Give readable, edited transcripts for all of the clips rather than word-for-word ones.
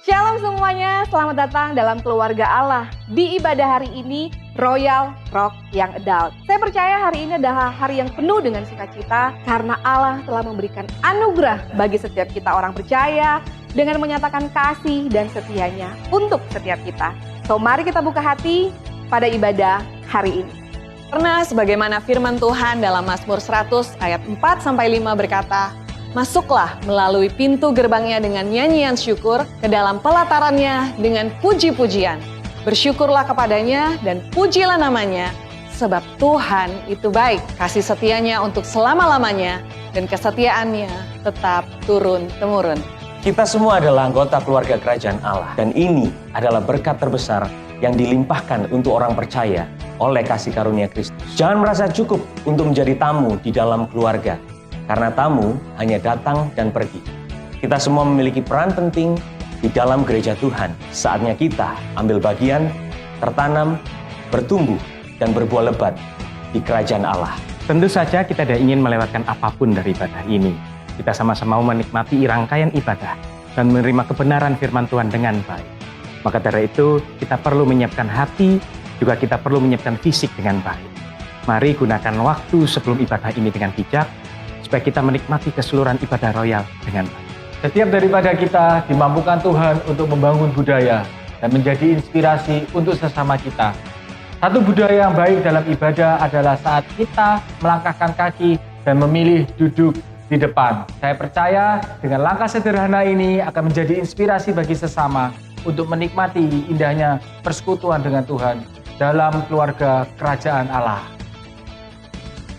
Shalom semuanya, selamat datang dalam keluarga Allah. Di ibadah hari ini, Royal Rock yang Adult. Saya percaya hari ini adalah hari yang penuh dengan sukacita karena Allah telah memberikan anugerah bagi setiap kita orang percaya dengan menyatakan kasih dan setianya untuk setiap kita. So mari kita buka hati pada ibadah hari ini. Karena sebagaimana firman Tuhan dalam Mazmur 100 ayat 4-5 berkata, masuklah melalui pintu gerbangnya dengan nyanyian syukur, ke dalam pelatarannya dengan puji-pujian. Bersyukurlah kepadanya dan pujilah namanya, sebab Tuhan itu baik. Kasih setianya untuk selama-lamanya dan kesetiaannya tetap turun-temurun. Kita semua adalah anggota keluarga kerajaan Allah. Dan ini adalah berkat terbesar yang dilimpahkan untuk orang percaya oleh kasih karunia Kristus. Jangan merasa cukup untuk menjadi tamu di dalam keluarga. Karena tamu hanya datang dan pergi. Kita semua memiliki peran penting di dalam gereja Tuhan. Saatnya kita ambil bagian, tertanam, bertumbuh, dan berbuah lebat di kerajaan Allah. Tentu saja kita tidak ingin melewatkan apapun dari ibadah ini. Kita sama-sama mau menikmati rangkaian ibadah dan menerima kebenaran firman Tuhan dengan baik. Maka dari itu kita perlu menyiapkan hati, juga kita perlu menyiapkan fisik dengan baik. Mari gunakan waktu sebelum ibadah ini dengan bijak, supaya kita menikmati keseluruhan ibadah royal dengan baik. Setiap daripada kita dimampukan Tuhan untuk membangun budaya dan menjadi inspirasi untuk sesama kita. Satu budaya yang baik dalam ibadah adalah saat kita melangkahkan kaki dan memilih duduk di depan. Saya percaya dengan langkah sederhana ini akan menjadi inspirasi bagi sesama untuk menikmati indahnya persekutuan dengan Tuhan dalam keluarga kerajaan Allah.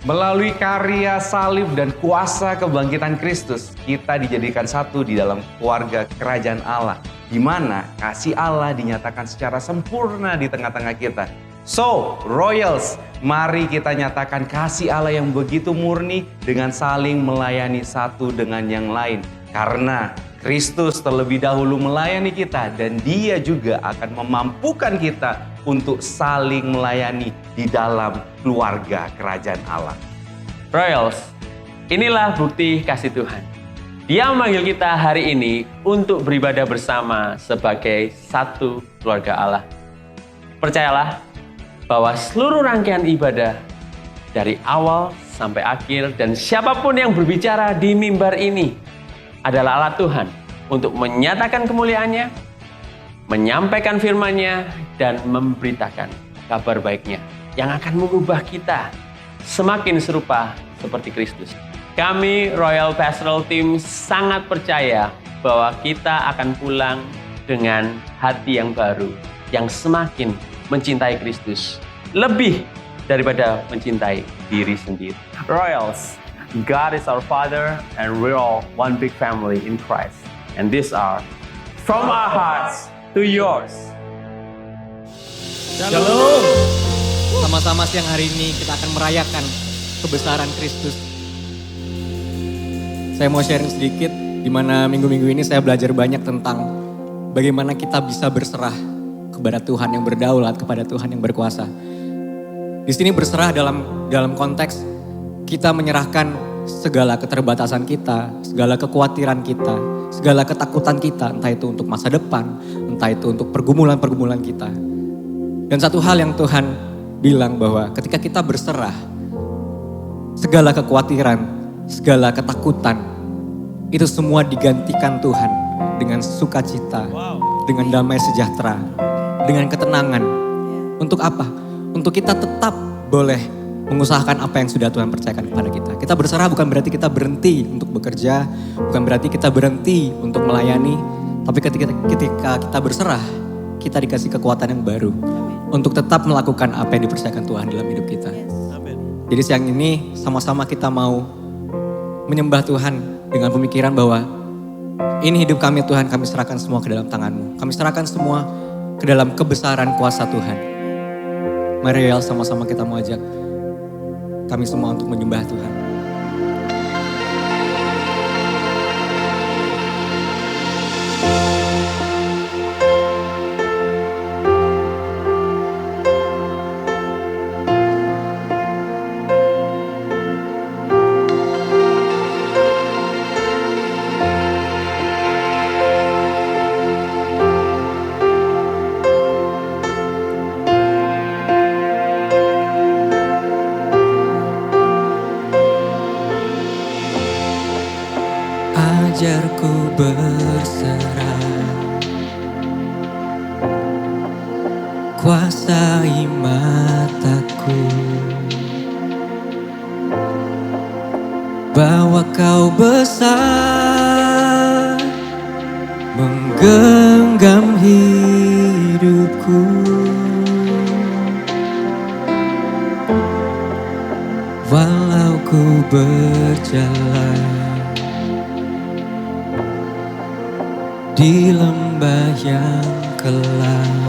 Melalui karya salib dan kuasa kebangkitan Kristus, kita dijadikan satu di dalam keluarga kerajaan Allah, di mana kasih Allah dinyatakan secara sempurna di tengah-tengah kita. So, Royals, mari kita nyatakan kasih Allah yang begitu murni dengan saling melayani satu dengan yang lain. Karena Kristus terlebih dahulu melayani kita dan Dia juga akan memampukan kita untuk saling melayani di dalam keluarga kerajaan Allah. Royals, inilah bukti kasih Tuhan. Dia memanggil kita hari ini untuk beribadah bersama sebagai satu keluarga Allah. Percayalah bahwa seluruh rangkaian ibadah dari awal sampai akhir dan siapapun yang berbicara di mimbar ini adalah alat Tuhan untuk menyatakan kemuliaannya, menyampaikan firman-Nya, dan memberitakan kabar baiknya yang akan mengubah kita semakin serupa seperti Kristus. Kami Royal Pastoral Team sangat percaya bahwa kita akan pulang dengan hati yang baru, yang semakin mencintai Kristus, lebih daripada mencintai diri sendiri. Royals, God is our Father and we're all one big family in Christ. And these are from our hearts to yours. Shalom. Sama-sama siang hari ini kita akan merayakan kebesaran Kristus. Saya mau sharing sedikit di mana minggu-minggu ini saya belajar banyak tentang bagaimana kita bisa berserah kepada Tuhan yang berdaulat, kepada Tuhan yang berkuasa. Di sini berserah dalam konteks kita menyerahkan segala keterbatasan kita, segala kekhawatiran kita, segala ketakutan kita, entah itu untuk masa depan, entah itu untuk pergumulan-pergumulan kita. Dan satu hal yang Tuhan bilang bahwa ketika kita berserah, segala kekhawatiran, segala ketakutan, itu semua digantikan Tuhan dengan sukacita, dengan damai sejahtera, dengan ketenangan. Untuk apa? Untuk kita tetap boleh mengusahakan apa yang sudah Tuhan percayakan kepada kita. Kita berserah bukan berarti kita berhenti untuk bekerja, bukan berarti kita berhenti untuk melayani, tapi ketika kita berserah, kita dikasih kekuatan yang baru untuk tetap melakukan apa yang dipercayakan Tuhan dalam hidup kita. Jadi siang ini sama-sama kita mau menyembah Tuhan dengan pemikiran bahwa ini hidup kami Tuhan, kami serahkan semua ke dalam tangan-Mu. Kami serahkan semua ke dalam kebesaran kuasa Tuhan. Mari ya sama-sama kita mau ajak kami semua untuk menyembah Tuhan. ajarku berserah, kuasai mataku, bahwa kau besar menggenggam hidupku. Walau ku berjalan di lembah yang kelam,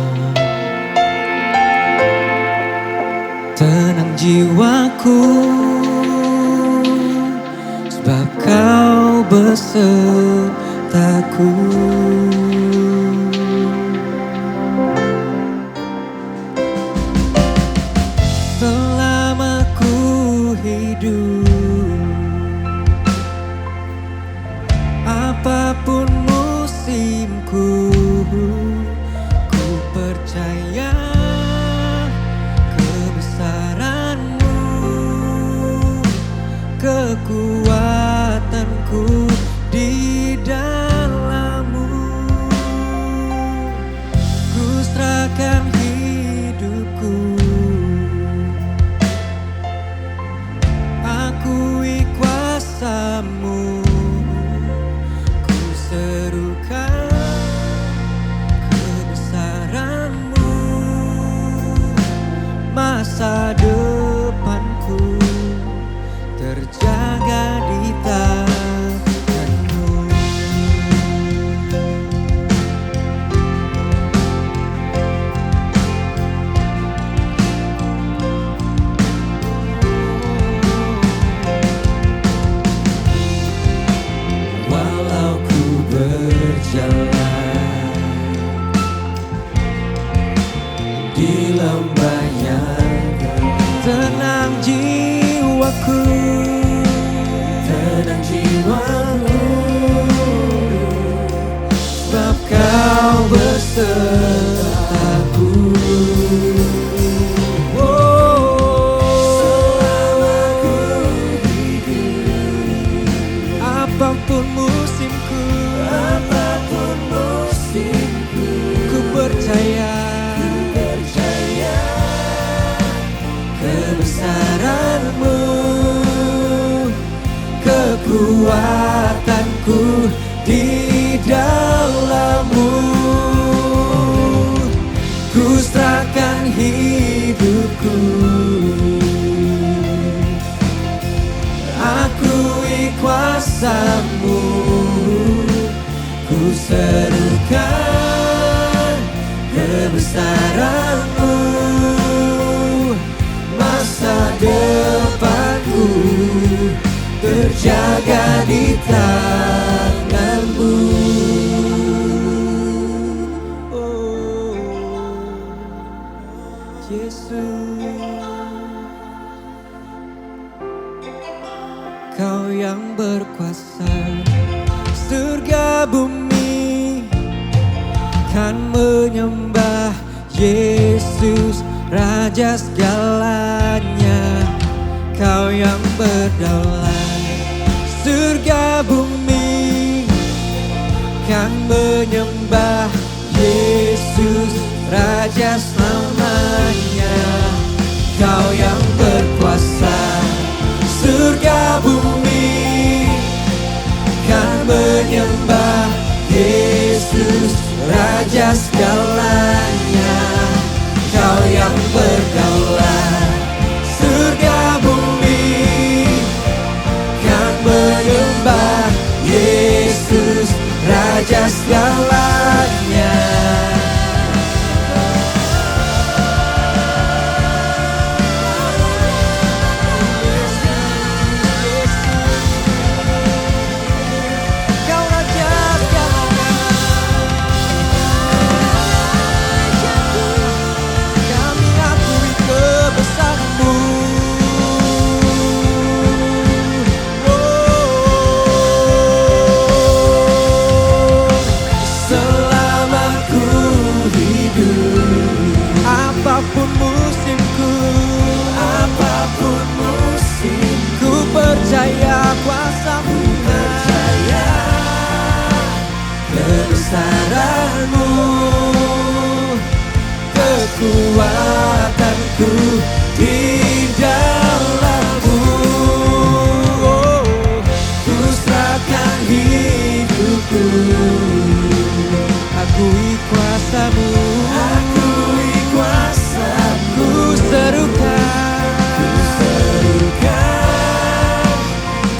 tenang jiwaku, sebab kau besertaku. Selama ku hidup, apapun musimku, ku percaya kebesaran-Mu, kekuatanku di dalam-Mu. Ku serahkan hidupku, akui kuasa-Mu, ku serukan kebesaran-Mu. Masa depanku terjaga di tangan-Mu. Walau ku berjalan di lembah yang tenang jiwaku, tenang jiwaku, sebab kau besertaku. Apapun musimku, ku percaya, kebesaran-Mu, kekuatanku di dalam-Mu. Ku serahkan hidupku, akui kuasa-Mu, ku serukan kebesaran-Mu. Masa depanku terjaga di tangan-Mu. Oh, Yesus, Kau yang berkuasa, surga bumi kan menyembah Yesus, Raja segalanya. Kau yang berdaulat, surga bumi kan menyembah Yesus, Raja selamanya. Kau yang berkuasa, surga bumi kan menyembah Yesus, Raja segalanya. Kau yang berdaulat, surga bumi kan menyembah Yesus, Raja segalanya. Kau Raja segalanya. aku di dalam-Mu. Ku serahkan hidupku, akui kuasa-Mu, akui kuasa-Mu. Ku serukan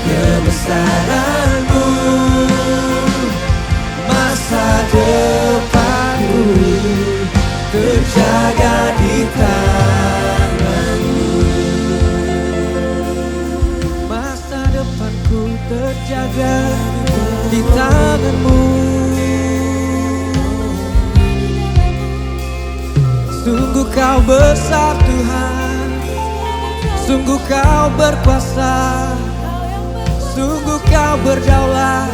kebesaran-Mu, masa depanku terjaga di tangan-Mu. Masa depanku terjaga di tangan-Mu. Sungguh Kau besar Tuhan, sungguh Kau berkuasa, sungguh Kau berdaulat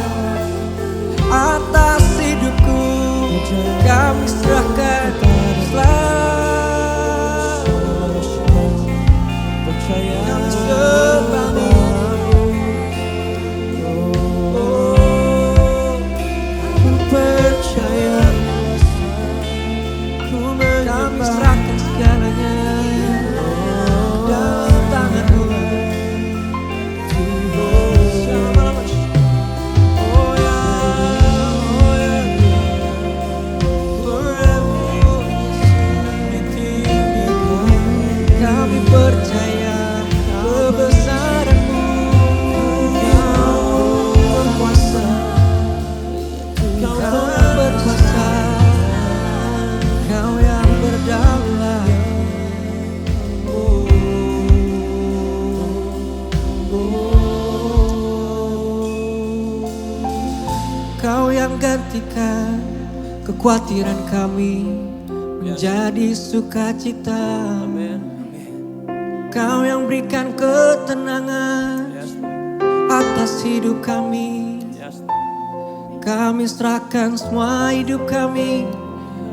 atas hidupku. Kami serahkan selalu, kami serahkan. Aku percaya, kami serahkan segalanya dalam tangan-Mu. Kami percaya kebesaran-Mu, Kau berkuasa, Kau berkuasa, Kau yang berdaulat. Kau yang gantikan kekhawatiran kami menjadi sukacita. Kau yang berikan ketenangan atas hidup kami. Kami serahkan semua hidup kami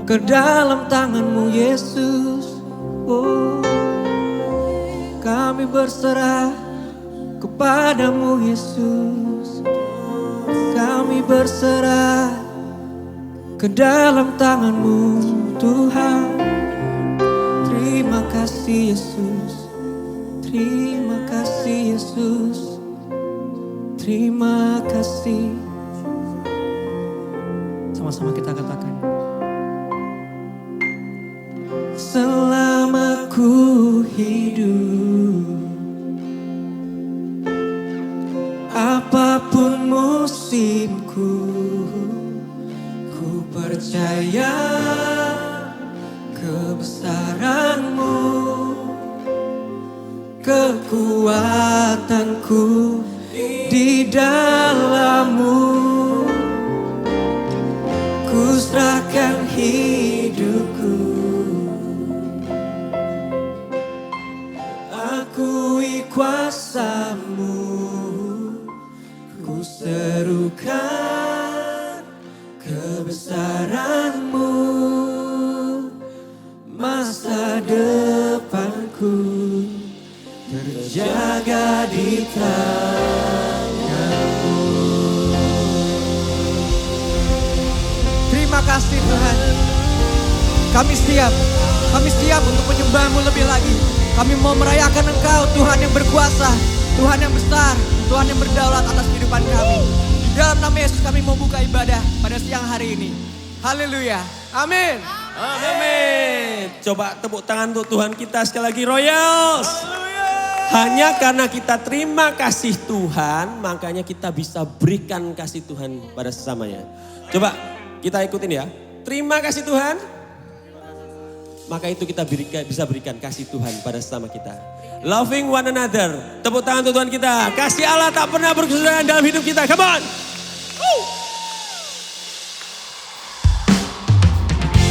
ke dalam tangan-Mu Yesus. Oh, kami berserah kepadamu Yesus. Kami berserah ke dalam tangan-Mu Tuhan. Terima kasih Yesus, terima kasih Yesus, terima kasih. Sama-sama kita katakan. Selama ku hidup, apapun musimku, ku percaya kebesaran-Mu, kekuatanku di dalam-Mu. Ku serahkan hidupku, akui kuasa-Mu. Ku serukan kebesaran-Mu, masa depanku terjaga di tangan-Mu. Terima kasih Tuhan. Kami siap untuk menyembah-Mu lebih lagi. Kami mau merayakan Engkau, Tuhan yang berkuasa, Tuhan yang besar, Tuhan yang berdaulat atas kehidupan kami. Di dalam nama Yesus kami mau buka ibadah pada siang hari ini. Haleluya. Amin. Amin. Coba tepuk tangan untuk Tuhan kita sekali lagi, Royals. Hanya karena kita terima kasih Tuhan, makanya kita bisa berikan kasih Tuhan pada sesamanya. Coba kita ikutin ya. Terima kasih Tuhan, maka itu kita bisa berikan kasih Tuhan pada sesama kita. Loving one another. Tepuk tangan untuk Tuhan kita. Kasih Allah tak pernah berkesudahan dalam hidup kita. Come on.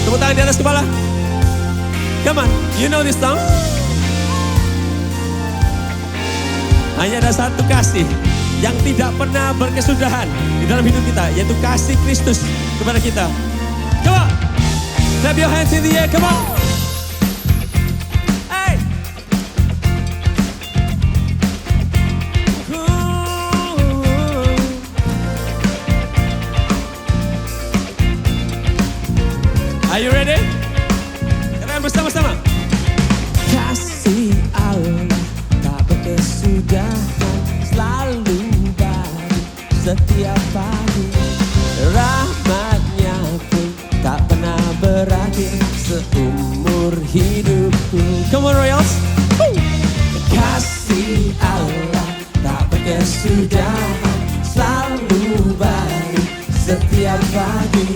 Tepuk tangan di atas kepala. Come on, you know this song? Hanya ada satu kasih yang tidak pernah berkesudahan di dalam hidup kita, yaitu kasih Kristus kepada kita. Come on, clap your hands in the air, come on. Hey. Are you ready? Kalian bersama-sama. Kasih seumur hidupku. Come on Royals. Kasih Allah tak berkesudahan, selalu baru setiap pagi.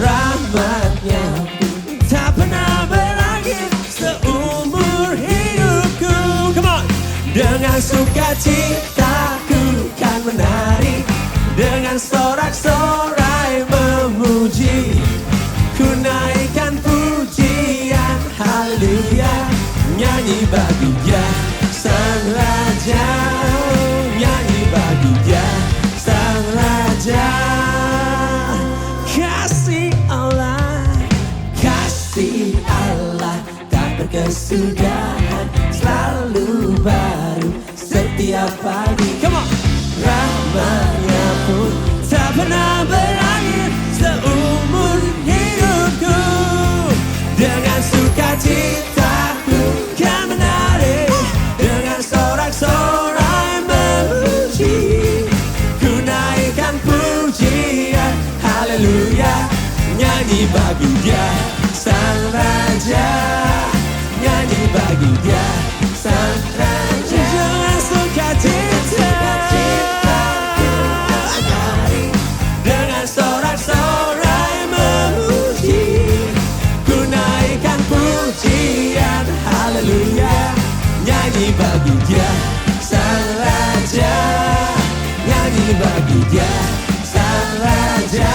Rahmatnya pun tak pernah berakhir seumur hidupku. Come on. Dengan sukacitaku kan menari, dengan sorak-sorai memuji, ku naikkan pujian haleluya, nyanyi bagi Dia Sang Raja, nyanyi bagi Dia Sang Raja. Kasih Allah tak berkesudahan, selalu baru setiap pagi. Come on. Rahmatnya pun tak pernah berakhir seumur hidupku. Dengan sukacitaku kan menari, dengan sorak-sorai memuji, ku naikkan pujian haleluya, nyanyi bagi Dia Sang Raja, nyanyi bagi Dia Sang Raja. Dengan sukacita, dengan sorak-sorai memuji, ku naikkan pujian haleluya, nyanyi bagi Dia Sang Raja, nyanyi bagi Dia Sang Raja.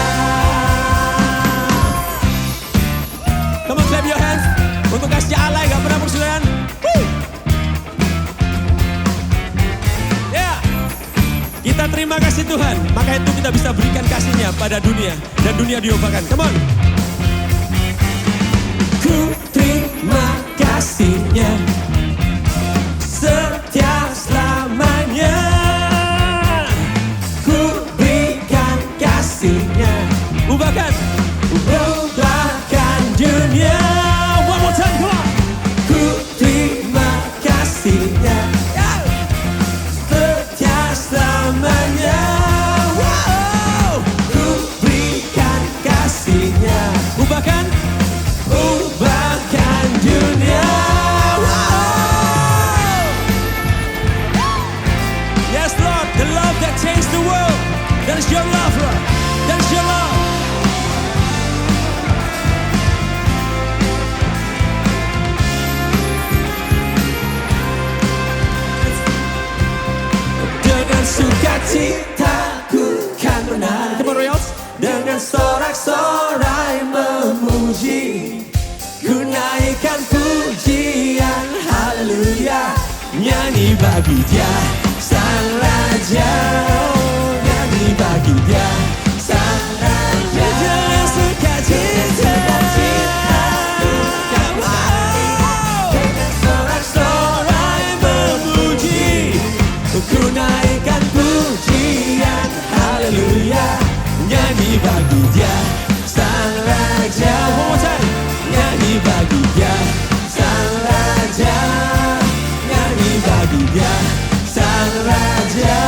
Come on, clap your hands untuk kasih Allah yang gak pernah berkesudahan. Ya, kita terima kasih Tuhan, maka itu kita bisa berikan kasih-Nya pada dunia, dan dunia diubahkan. Come on. Ku terima kasih-Nya setia selamanya, ku berikan kasih-Nya, ubahkan dunia. One more time, come on. Ku terima kasih-Nya setia selamanya, wow. Ku berikan kasih-Nya, ubahkan dunia, wow. Yes Lord, the love that changed the world, that is your love Lord, that is your love. Dengan sukacitaku kan menari, dengan sorak-sorai memuji, ku naikkan pujian haleluya, nyanyi bagi Dia Sang Raja, nyanyi bagi Dia Sang Raja. Dengan sukacita, dengan sorak-sorai memuji, ku naikkan pujian haleluya, nyanyi bagi Dia Sang Raja, nyanyi bagi Dia Sang Raja, nyanyi bagi Dia Sang Raja.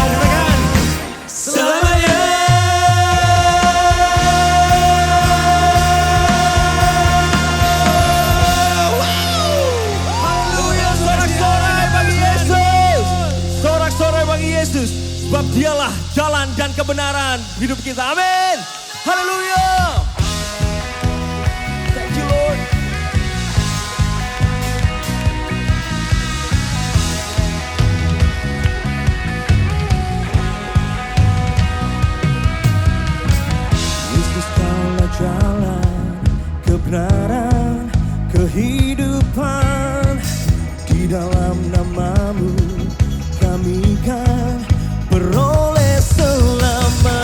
Katakan selamanya. Sorak-sorai bagi Yesus, sebab Dialah jalan dan kebenaran hidup kita. Amin. Haleluya. Thank you Lord. Yesus Kaulah jalan, kebenaran, kehidupan. Di dalam nama-Mu kami kan beroleh selamat.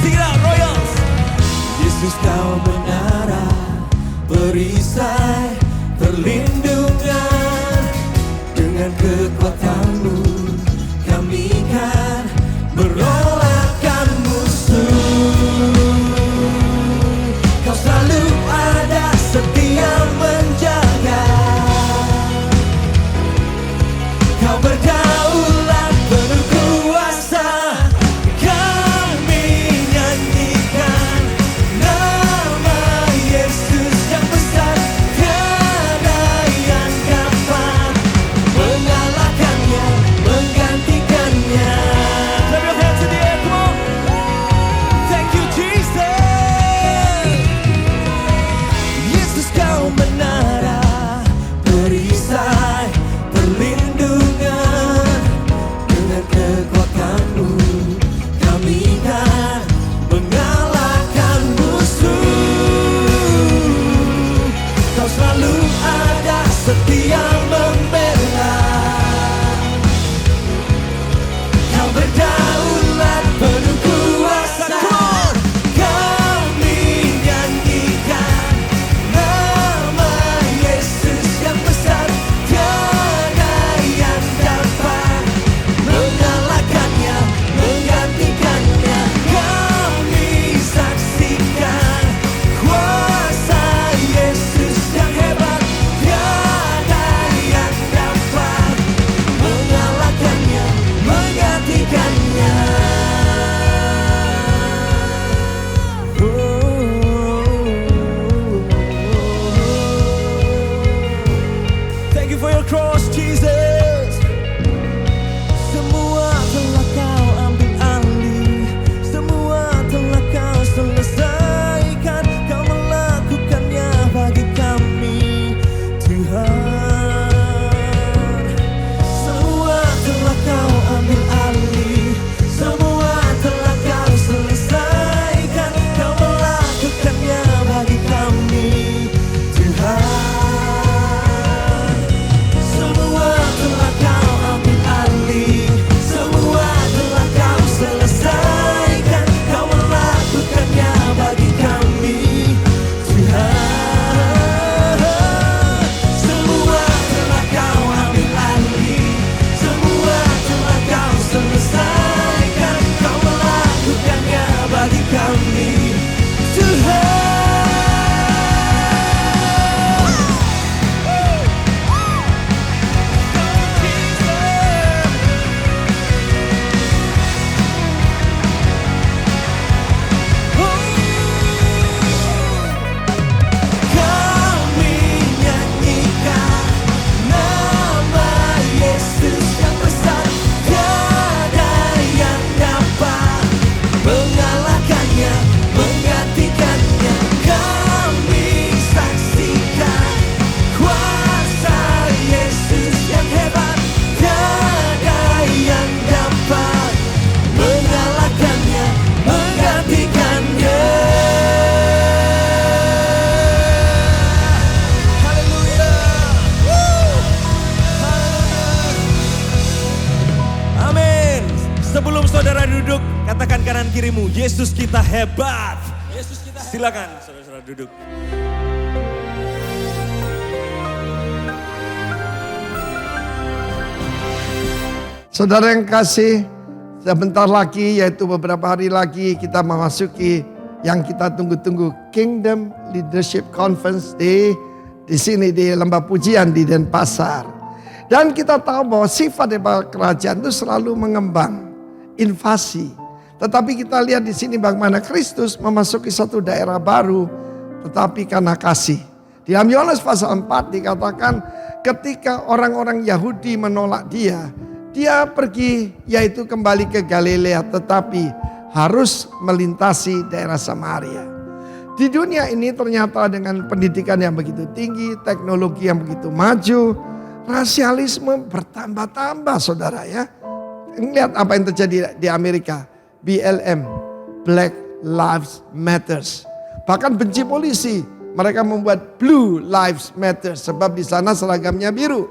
Sing it out, Royals. Yesus Kau menara, perisai, perlindungan. Dengan kekuatan-Mu kami kan merolehkan musuh. Kau selalu ada, setia menjaga. Kau berdaulat penuh kuasa. Kau dirimu. Yesus kita hebat. Silakan saudara-saudara duduk. Saudara yang kasih, sebentar lagi yaitu beberapa hari lagi kita memasuki yang kita tunggu-tunggu Kingdom Leadership Conference di sini di Lembah Pujian di Denpasar. Dan kita tahu bahwa sifat daripada kerajaan itu selalu mengembang, invasi. Tetapi kita lihat di sini bagaimana Kristus memasuki satu daerah baru, tetapi karena kasih. Di dalam Yohanes pasal 4 dikatakan ketika orang-orang Yahudi menolak dia pergi yaitu kembali ke Galilea, tetapi harus melintasi daerah Samaria. Di dunia ini ternyata dengan pendidikan yang begitu tinggi, teknologi yang begitu maju, rasialisme bertambah-tambah saudara ya. Lihat apa yang terjadi di Amerika. BLM, Black Lives Matters. Bahkan benci polisi, mereka membuat Blue Lives Matter sebab di sana seragamnya biru.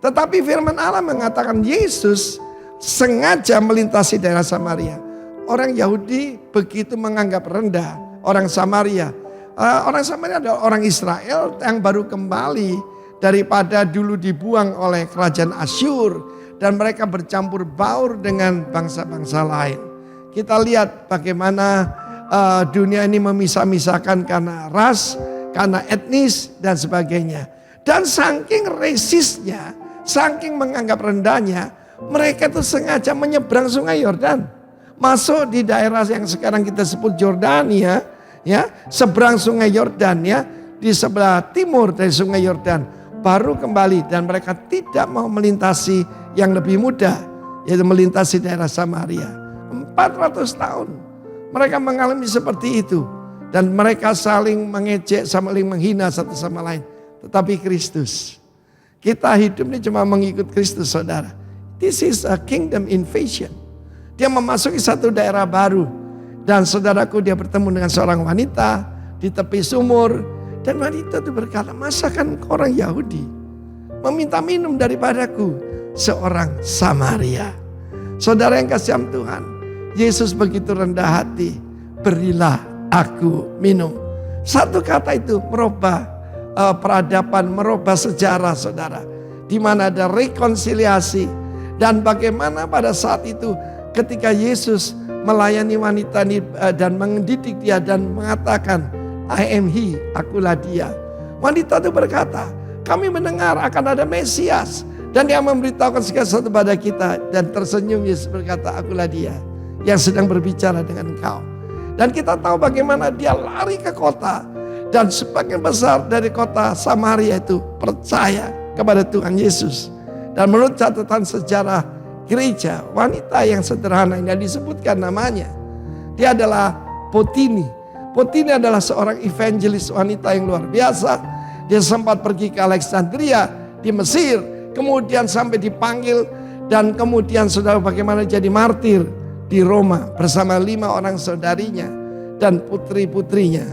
Tetapi firman Allah mengatakan Yesus sengaja melintasi daerah Samaria. Orang Yahudi begitu menganggap rendah orang Samaria. Orang Samaria adalah orang Israel yang baru kembali daripada dulu dibuang oleh kerajaan Asyur. Dan mereka bercampur baur dengan bangsa-bangsa lain. Kita lihat bagaimana dunia ini memisah-misahkan karena ras, karena etnis dan sebagainya. Dan saking resisnya, saking menganggap rendahnya, mereka itu sengaja menyeberang sungai Yordan. Masuk di daerah yang sekarang kita sebut Jordania, ya, seberang sungai Yordan ya, di sebelah timur dari sungai Yordan, baru kembali dan mereka tidak mau melintasi yang lebih mudah, yaitu melintasi daerah Samaria. 400 tahun mereka mengalami seperti itu dan mereka saling mengejek, saling menghina satu sama lain. Tetapi Kristus, kita hidup ini cuma mengikut Kristus saudara. This is a kingdom invasion. Dia memasuki satu daerah baru. Dan saudaraku dia bertemu dengan seorang wanita di tepi sumur. Dan wanita itu berkata, masakan orang Yahudi meminta minum daripadaku seorang Samaria. Saudara yang kasih Tuhan, Yesus begitu rendah hati. Berilah aku minum. Satu kata itu merubah peradaban, merubah sejarah saudara. Di mana ada rekonsiliasi. Dan bagaimana pada saat itu ketika Yesus melayani wanita ini dan mendidik dia dan mengatakan, I am he, akulah dia. Wanita itu berkata, kami mendengar akan ada Mesias. Dan dia memberitahukan segala sesuatu pada kita. Dan tersenyum Yesus berkata, akulah dia yang sedang berbicara dengan engkau. Dan kita tahu bagaimana dia lari ke kota. Dan sebagian besar dari kota Samaria itu percaya kepada Tuhan Yesus. Dan menurut catatan sejarah gereja, wanita yang sederhana yang disebutkan namanya, dia adalah Potini. Potini adalah seorang evangelis wanita yang luar biasa. Dia sempat pergi ke Alexandria di Mesir, kemudian sampai dipanggil dan kemudian saudara bagaimana jadi martir di Roma bersama 5 orang saudarinya dan putri-putrinya.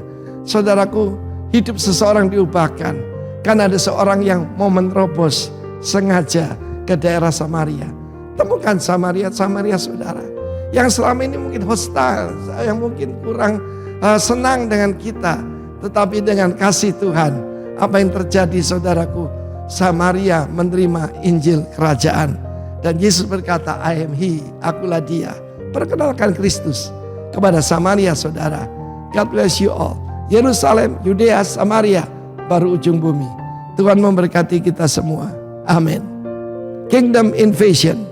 Saudaraku, hidup seseorang diubahkan karena ada seorang yang mau menerobos sengaja ke daerah Samaria. Temukan Samaria saudara yang selama ini mungkin hostile, yang mungkin kurang senang dengan kita, tetapi dengan kasih Tuhan apa yang terjadi saudaraku, Samaria menerima Injil kerajaan dan Yesus berkata, I am he, akulah dia. Perkenalkan Kristus kepada Samaria saudara. God bless you all. Yerusalem, Yudea, Samaria, baru ujung bumi. Tuhan memberkati kita semua. Amin. Kingdom Invasion.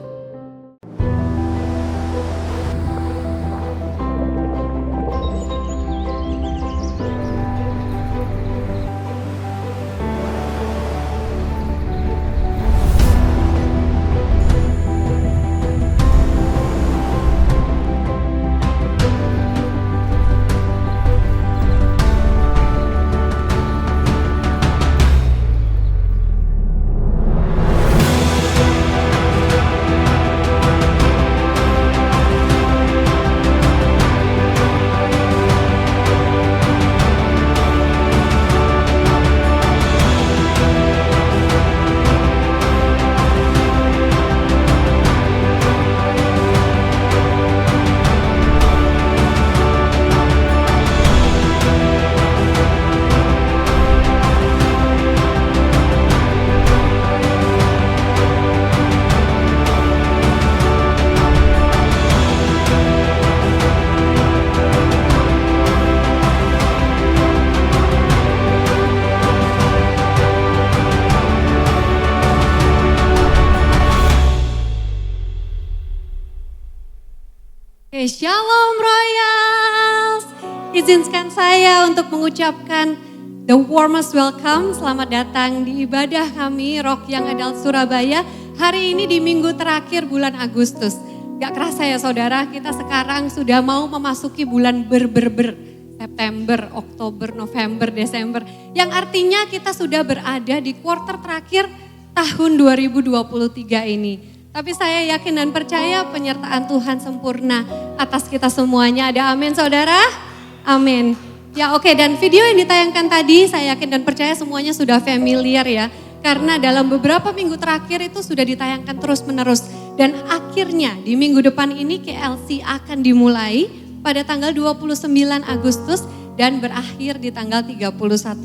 Oke, Shalom Royals. Izinkan saya untuk mengucapkan the warmest welcome. Selamat datang di ibadah kami Rock Young Adult Surabaya. Hari ini di minggu terakhir bulan Agustus. Gak kerasa ya saudara, kita sekarang sudah mau memasuki bulan ber. September, Oktober, November, Desember. Yang artinya kita sudah berada di kuartal terakhir tahun 2023 ini. Tapi saya yakin dan percaya penyertaan Tuhan sempurna atas kita semuanya. Ada amin saudara? Amin. Ya oke, dan video yang ditayangkan tadi saya yakin dan percaya semuanya sudah familiar ya. Karena dalam beberapa minggu terakhir itu sudah ditayangkan terus menerus. Dan akhirnya di minggu depan ini KLC akan dimulai pada tanggal 29 Agustus dan berakhir di tanggal 31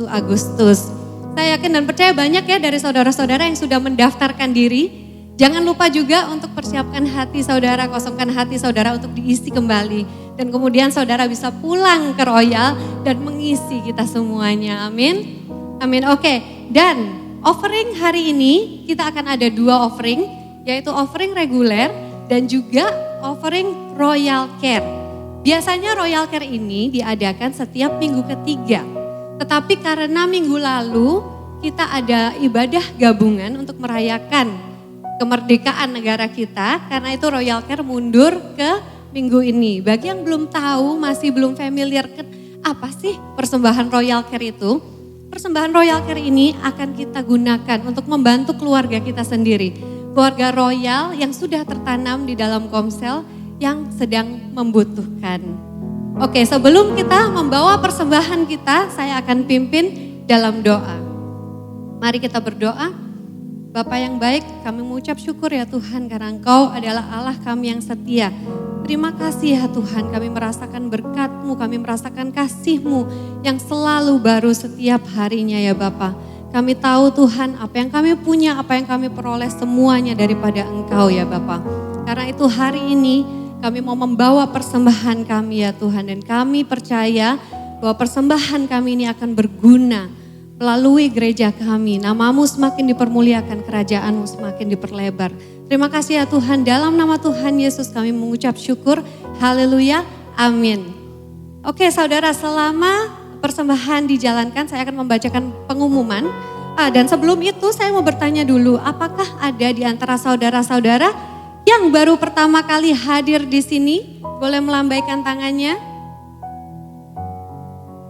Agustus. Saya yakin dan percaya banyak ya dari saudara-saudara yang sudah mendaftarkan diri. Jangan lupa juga untuk persiapkan hati saudara, kosongkan hati saudara untuk diisi kembali. Dan kemudian saudara bisa pulang ke Royal dan mengisi kita semuanya. Amin. Amin. Oke. Dan offering hari ini kita akan ada 2 offering. Yaitu offering reguler dan juga offering Royal Care. Biasanya Royal Care ini diadakan setiap minggu ketiga. Tetapi karena minggu lalu kita ada ibadah gabungan untuk merayakan kemerdekaan negara kita, karena itu Royal Care mundur ke minggu ini. Bagi yang belum tahu, masih belum familiar, apa sih persembahan Royal Care itu? Persembahan Royal Care ini akan kita gunakan untuk membantu keluarga kita sendiri. Keluarga Royal yang sudah tertanam di dalam Komsel yang sedang membutuhkan. Oke, sebelum kita membawa persembahan kita, saya akan pimpin dalam doa. Mari kita berdoa. Bapa yang baik, kami mengucap syukur ya Tuhan karena Engkau adalah Allah kami yang setia. Terima kasih ya Tuhan, kami merasakan berkat-Mu, kami merasakan kasih-Mu yang selalu baru setiap harinya ya Bapa. Kami tahu Tuhan apa yang kami punya, apa yang kami peroleh semuanya daripada Engkau ya Bapa. Karena itu hari ini kami mau membawa persembahan kami ya Tuhan. Dan kami percaya bahwa persembahan kami ini akan berguna melalui gereja kami. Nama-Mu semakin dipermuliakan, kerajaan-Mu semakin diperlebar. Terima kasih ya Tuhan, dalam nama Tuhan Yesus kami mengucap syukur. Haleluya, amin. Oke saudara, selama persembahan dijalankan saya akan membacakan pengumuman. Dan sebelum itu saya mau bertanya dulu, apakah ada di antara saudara-saudara yang baru pertama kali hadir di sini? Boleh melambaikan tangannya?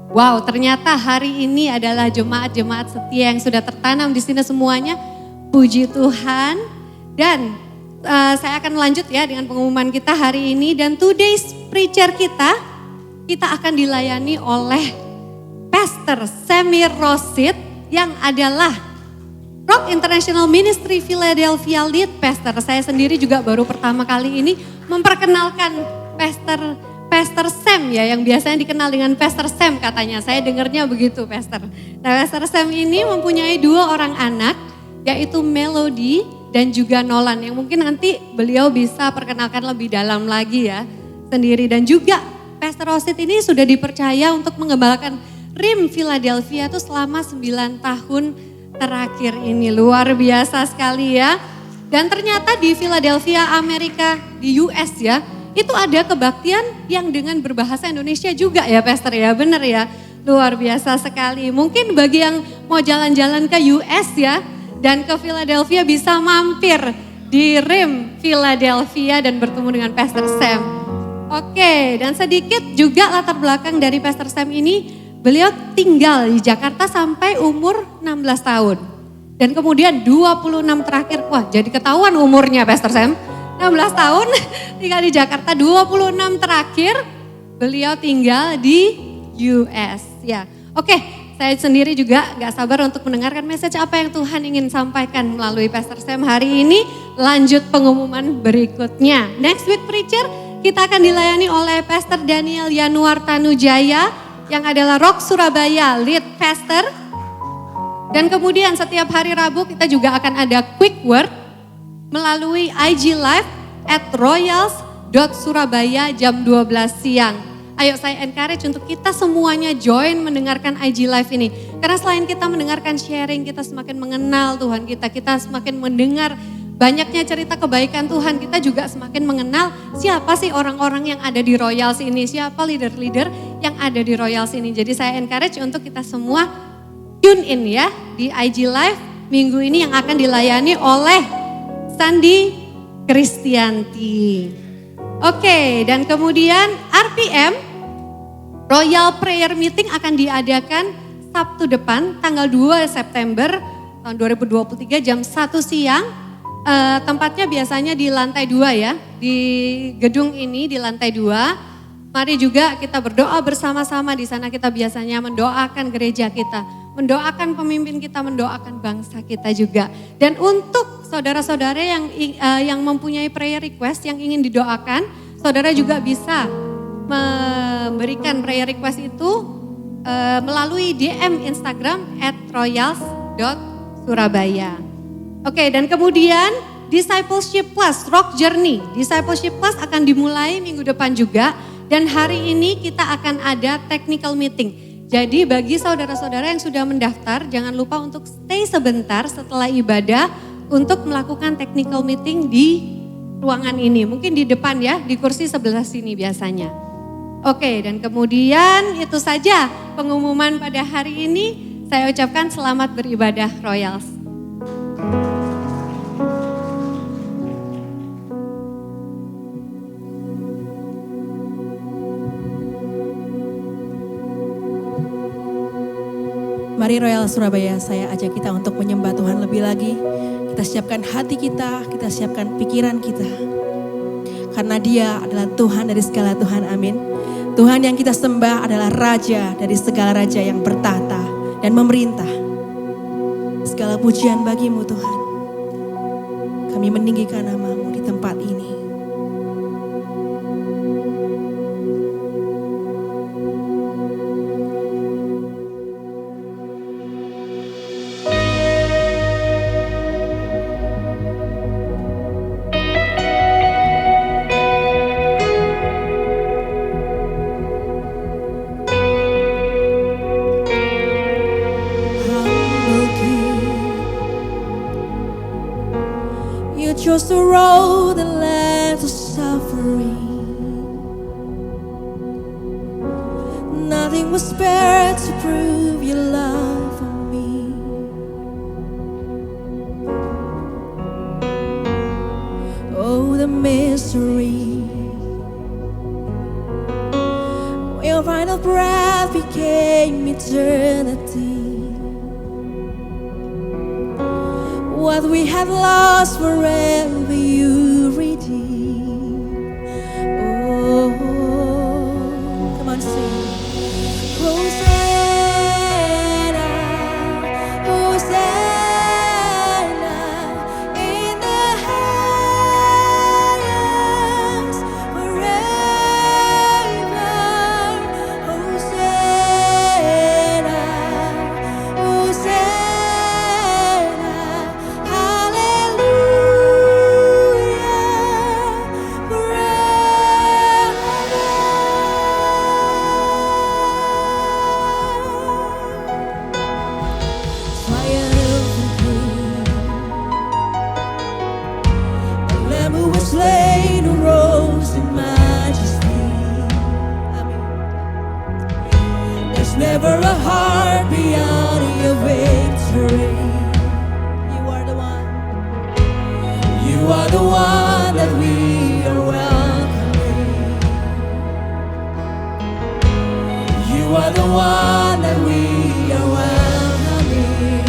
Wow, ternyata hari ini adalah jemaat-jemaat setia yang sudah tertanam di sini semuanya. Puji Tuhan. Dan saya akan lanjut ya dengan pengumuman kita hari ini. Dan today's preacher kita akan dilayani oleh Pastor Samir Rosid yang adalah Rock International Ministry Philadelphia Lead Pastor. Saya sendiri juga baru pertama kali ini memperkenalkan Pastor Sam ya, yang biasanya dikenal dengan Pastor Sam katanya. Saya dengarnya begitu Pastor. Nah Pastor Sam ini mempunyai 2 orang anak, yaitu Melody dan juga Nolan. Yang mungkin nanti beliau bisa perkenalkan lebih dalam lagi ya sendiri. Dan juga Pastor Rosid ini sudah dipercaya untuk mengembalakan RIM Philadelphia itu selama 9 tahun terakhir ini. Luar biasa sekali ya. Dan ternyata di Philadelphia, Amerika, di US ya, itu ada kebaktian yang dengan berbahasa Indonesia juga ya Pastor ya, benar ya. Luar biasa sekali. Mungkin bagi yang mau jalan-jalan ke US ya dan ke Philadelphia bisa mampir di RIM Philadelphia dan bertemu dengan Pastor Sam. Oke, dan sedikit juga latar belakang dari Pastor Sam ini, beliau tinggal di Jakarta sampai umur 16 tahun. Dan kemudian 26 terakhir, wah jadi ketahuan umurnya Pastor Sam. 16 tahun tinggal di Jakarta, 26 terakhir beliau tinggal di US ya. Oke, saya sendiri juga gak sabar untuk mendengarkan message apa yang Tuhan ingin sampaikan melalui Pastor Sam hari ini. Lanjut pengumuman berikutnya. Next week preacher kita akan dilayani oleh Pastor Daniel Yanuar Tanujaya yang adalah Rock Surabaya Lead Pastor. Dan kemudian setiap hari Rabu kita juga akan ada quick word melalui IG Live @royals.surabaya jam 12 siang. Ayo saya encourage untuk kita semuanya join mendengarkan IG Live ini. Karena selain kita mendengarkan sharing, kita semakin mengenal Tuhan kita. Kita semakin mendengar banyaknya cerita kebaikan Tuhan, kita juga semakin mengenal siapa sih orang-orang yang ada di Royals ini, siapa leader-leader yang ada di Royals ini. Jadi saya encourage untuk kita semua tune in ya di IG Live minggu ini yang akan dilayani oleh Sandi Kristianti. Oke, dan kemudian RPM, Royal Prayer Meeting akan diadakan Sabtu depan tanggal 2 September tahun 2023 jam 1 siang. Tempatnya biasanya di lantai 2 ya, di gedung ini di lantai 2. Mari juga kita berdoa bersama-sama di sana. Kita biasanya mendoakan gereja kita, mendoakan pemimpin kita, mendoakan bangsa kita juga. Dan untuk saudara-saudara yang mempunyai prayer request yang ingin didoakan, saudara juga bisa memberikan prayer request itu melalui DM Instagram @royals.surabaya. Oke, dan kemudian Discipleship Plus, Rock Journey. Discipleship Plus akan dimulai minggu depan juga. Dan hari ini kita akan ada technical meeting. Jadi bagi saudara-saudara yang sudah mendaftar, jangan lupa untuk stay sebentar setelah ibadah untuk melakukan technical meeting di ruangan ini. Mungkin di depan ya, di kursi sebelah sini biasanya. Oke, dan kemudian itu saja pengumuman pada hari ini. Saya ucapkan selamat beribadah Royals. Mari Royal Surabaya, saya ajak kita untuk menyembah Tuhan lebih lagi. Kita siapkan hati kita siapkan pikiran kita. Karena Dia adalah Tuhan dari segala Tuhan, amin. Tuhan yang kita sembah adalah Raja dari segala Raja yang bertahta dan memerintah. Segala pujian bagi-Mu Tuhan. Kami meninggikan nama-Mu di tempat ini. Chose the road that led to suffering. Nothing was spared to prove your love for me. Oh, the mystery. Your final breath became eternity. What we have lost forever you redeem. Oh, come on, sing. Hosanna, Hosanna in the highest forever. Hosanna, Hosanna. Slain who rose in majesty. Amen. There's never a heart beyond your victory. You are the one. You are the one that we are welcoming. You are the one that we are welcoming.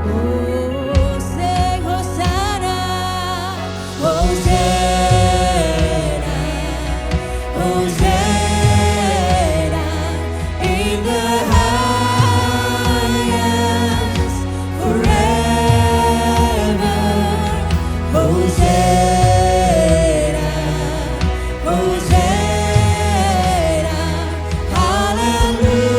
Oh, sing Hosanna. Hosanna, Hosanna in the highest forever. Hosanna, Hosanna, hallelujah.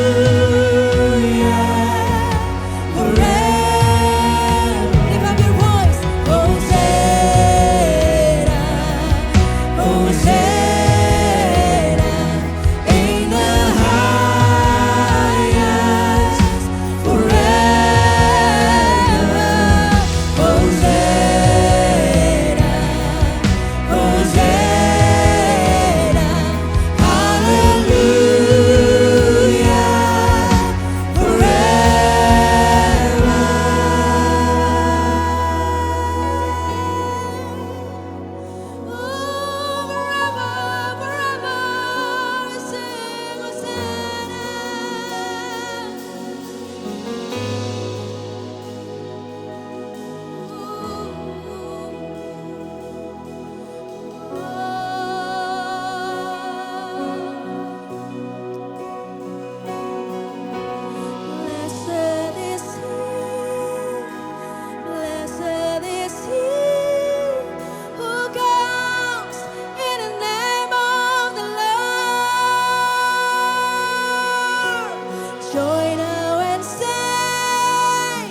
Join now and sing.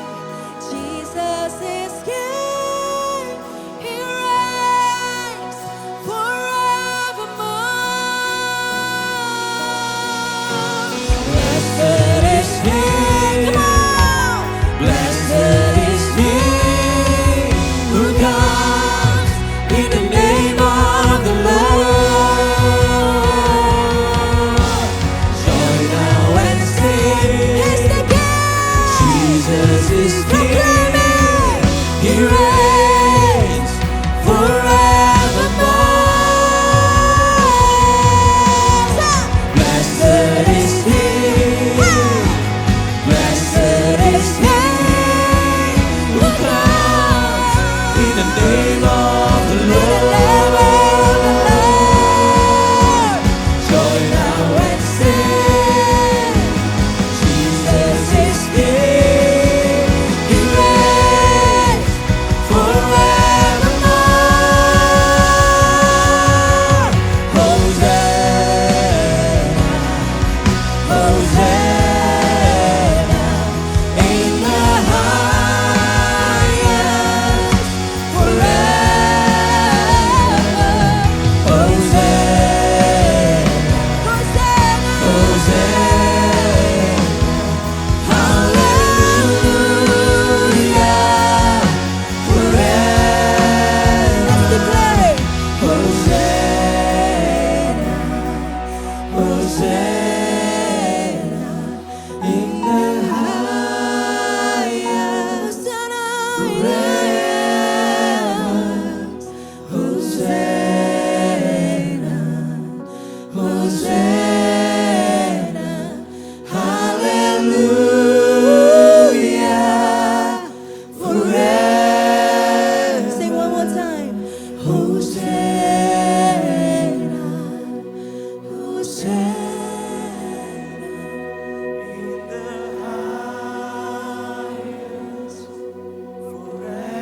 Jesus is King. He reigns forevermore. Blessed is He. Come on. Blessed is He who comes in the name of the Lord. Join now and sing. He's the King. Jesus is King. He reigns forevermore. Blessed is He. Blessed is He who comes in the name of the Lord. Join now and sing. Jesus is King. He reigns forevermore. Hosanna, Hosanna in the highest forever. Hosanna, Hosanna, Hosanna, hallelujah, forever. Let's declare it. Hosanna, Hosanna in the highest forever. Hosanna, Hosanna, hallelujah, forever. Sing one more time. Hosanna, Hosanna in the highest forever.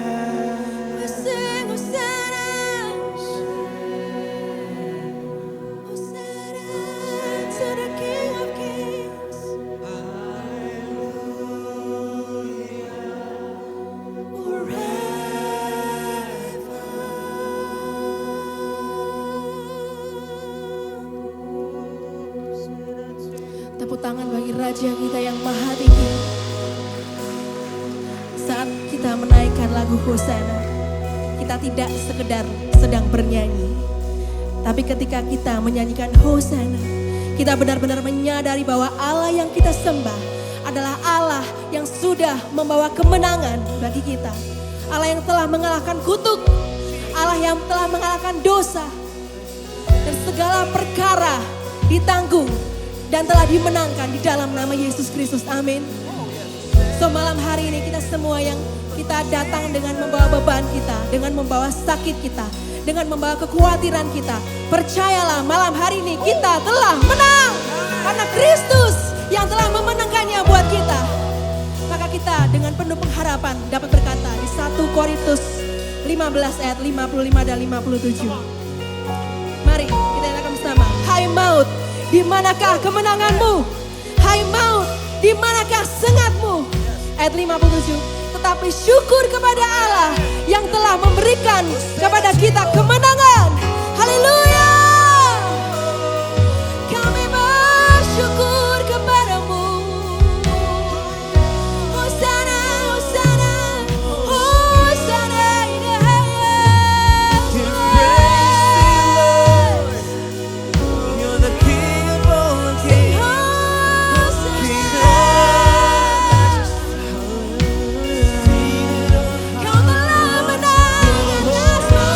We sing Hosanna, Hosanna to the King of Kings. Tepuk tangan bagi Raja kita yang maha tinggi. Saat kita menaikkan lagu Hosanna, kita tidak sekedar sedang bernyanyi. Tapi ketika kita menyanyikan Hosanna, kita benar-benar menyadari bahwa Allah yang kita sembah adalah Allah yang sudah membawa kemenangan bagi kita. Allah yang telah mengalahkan kutuk, Allah yang telah mengalahkan dosa, dan segala perkara ditanggung dan telah dimenangkan di dalam nama Yesus Kristus. Amin. So malam hari ini kita semua yang kita datang dengan membawa beban kita, dengan membawa sakit kita, dengan membawa kekhawatiran kita. Percayalah malam hari ini kita telah menang. Karena Kristus yang telah memenangkannya buat kita. Maka kita dengan penuh pengharapan dapat berkata di 1 Korintus 15 ayat 55 dan 57. Mari kita nyatakan bersama. Hai maut, di manakah kemenanganmu? Hai maut, di manakah sengatmu? Ayat 57. Tetapi syukur kepada Allah yang telah memberikan kepada kita kemenangan. Haleluya. Kami bersyukur kepadamu. Hosanna, Hosanna, Hosanna in the highest. You're the King of all kings. Kau telah menang atasmu.